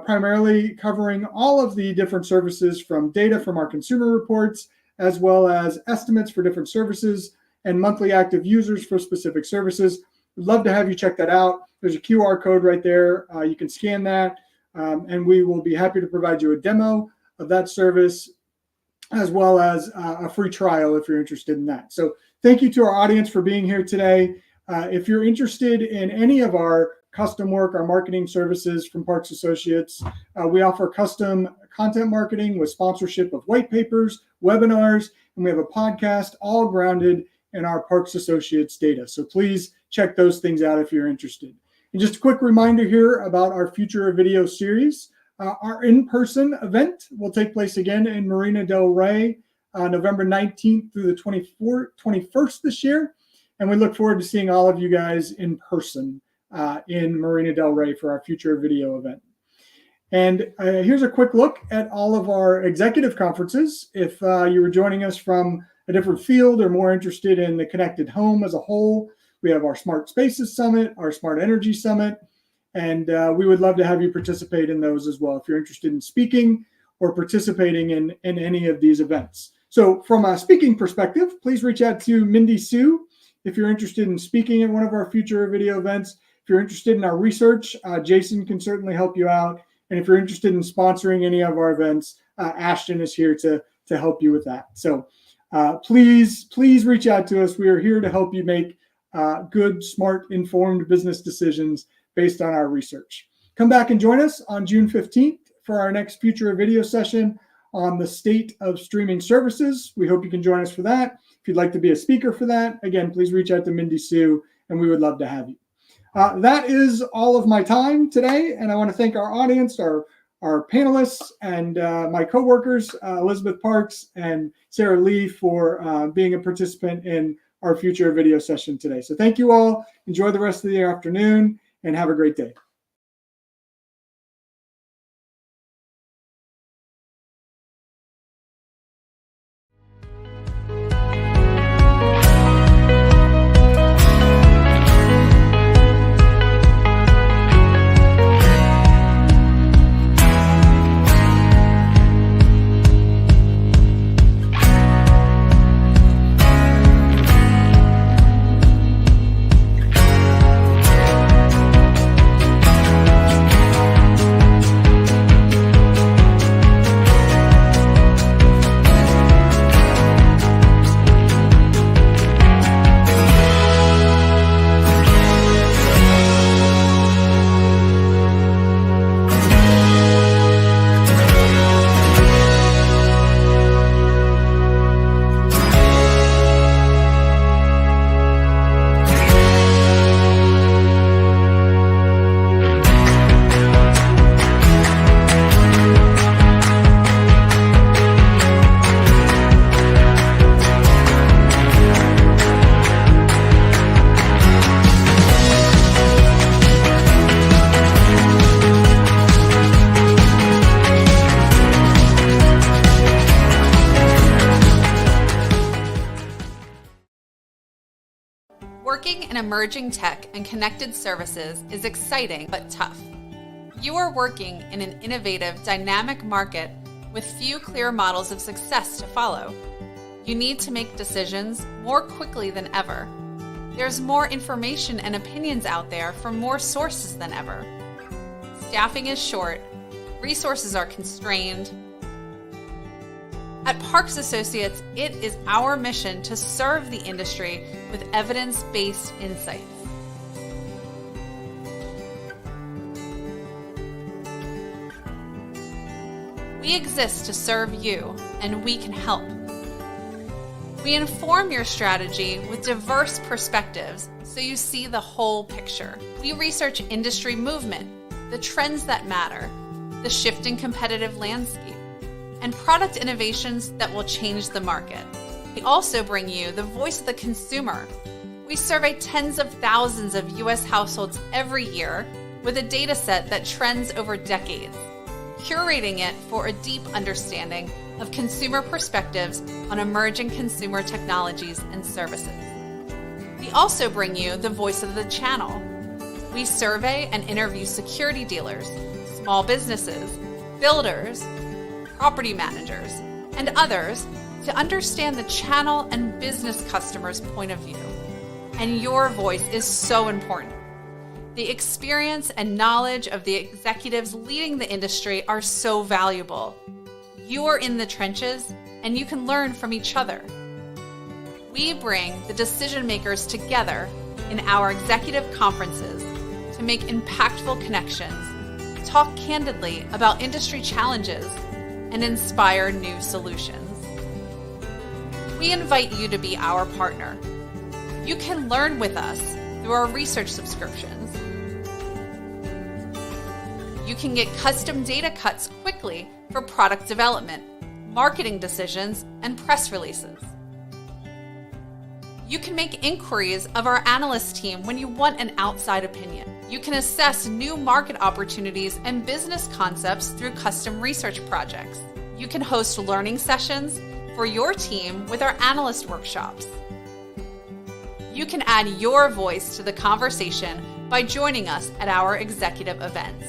primarily covering all of the different services, from data from our consumer reports, as well as estimates for different services and monthly active users for specific services. We'd love to have you check that out. There's a QR code right there. You can scan that, and we will be happy to provide you a demo of that service, as well as a free trial if you're interested in that. So thank you to our audience for being here today. If you're interested in any of our custom work, our marketing services from Parks Associates, we offer custom content marketing with sponsorship of white papers, webinars, and we have a podcast all grounded in our Parks Associates data. So please check those things out if you're interested. And just a quick reminder here about our future video series. Our in-person event will take place again in Marina del Rey, November 19th through the 21st this year. And we look forward to seeing all of you guys in person in Marina del Rey for our future video event. And here's a quick look at all of our executive conferences. If you were joining us from a different field or more interested in the connected home as a whole, we have our Smart Spaces Summit, our Smart Energy Summit, and we would love to have you participate in those as well if you're interested in speaking or participating in any of these events. So from a speaking perspective, please reach out to Mindy Sue if you're interested in speaking at one of our future video events. If you're interested in our research, Jason can certainly help you out. And if you're interested in sponsoring any of our events, Ashton is here to help you with that. So please reach out to us. We are here to help you make good, smart, informed business decisions based on our research. Come back and join us on June 15th for our next future video session on the state of streaming services. We hope you can join us for that. If you'd like to be a speaker for that, again, please reach out to Mindy Sue, and we would love to have you. That is all of my time today, and I want to thank our audience, our panelists, and my coworkers, Elizabeth Parks and Sarah Lee, for being a participant in our future video session today. So thank you all. Enjoy the rest of the afternoon, and have a great day. Working in emerging tech and connected services is exciting but tough. You are working in an innovative, dynamic market with few clear models of success to follow. You need to make decisions more quickly than ever. There's more information and opinions out there from more sources than ever. Staffing is short, resources are constrained. At Parks Associates, it is our mission to serve the industry with evidence-based insights. We exist to serve you, and we can help. We inform your strategy with diverse perspectives so you see the whole picture. We research industry movement, the trends that matter, the shifting competitive landscape, and product innovations that will change the market. We also bring you the voice of the consumer. We survey tens of thousands of U.S. households every year with a data set that trends over decades, curating it for a deep understanding of consumer perspectives on emerging consumer technologies and services. We also bring you the voice of the channel. We survey and interview security dealers, small businesses, builders, property managers, and others to understand the channel and business customers' point of view. And your voice is so important. The experience and knowledge of the executives leading the industry are so valuable. You are in the trenches, and you can learn from each other. We bring the decision makers together in our executive conferences to make impactful connections, talk candidly about industry challenges, and inspire new solutions. We invite you to be our partner. You can learn with us through our research subscriptions. You can get custom data cuts quickly for product development, marketing decisions, and press releases. You can make inquiries of our analyst team when you want an outside opinion. You can assess new market opportunities and business concepts through custom research projects. You can host learning sessions for your team with our analyst workshops. You can add your voice to the conversation by joining us at our executive events.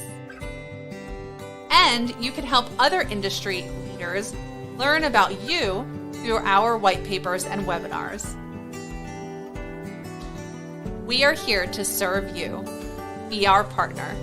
And you can help other industry leaders learn about you through our white papers and webinars. We are here to serve you. Be our partner.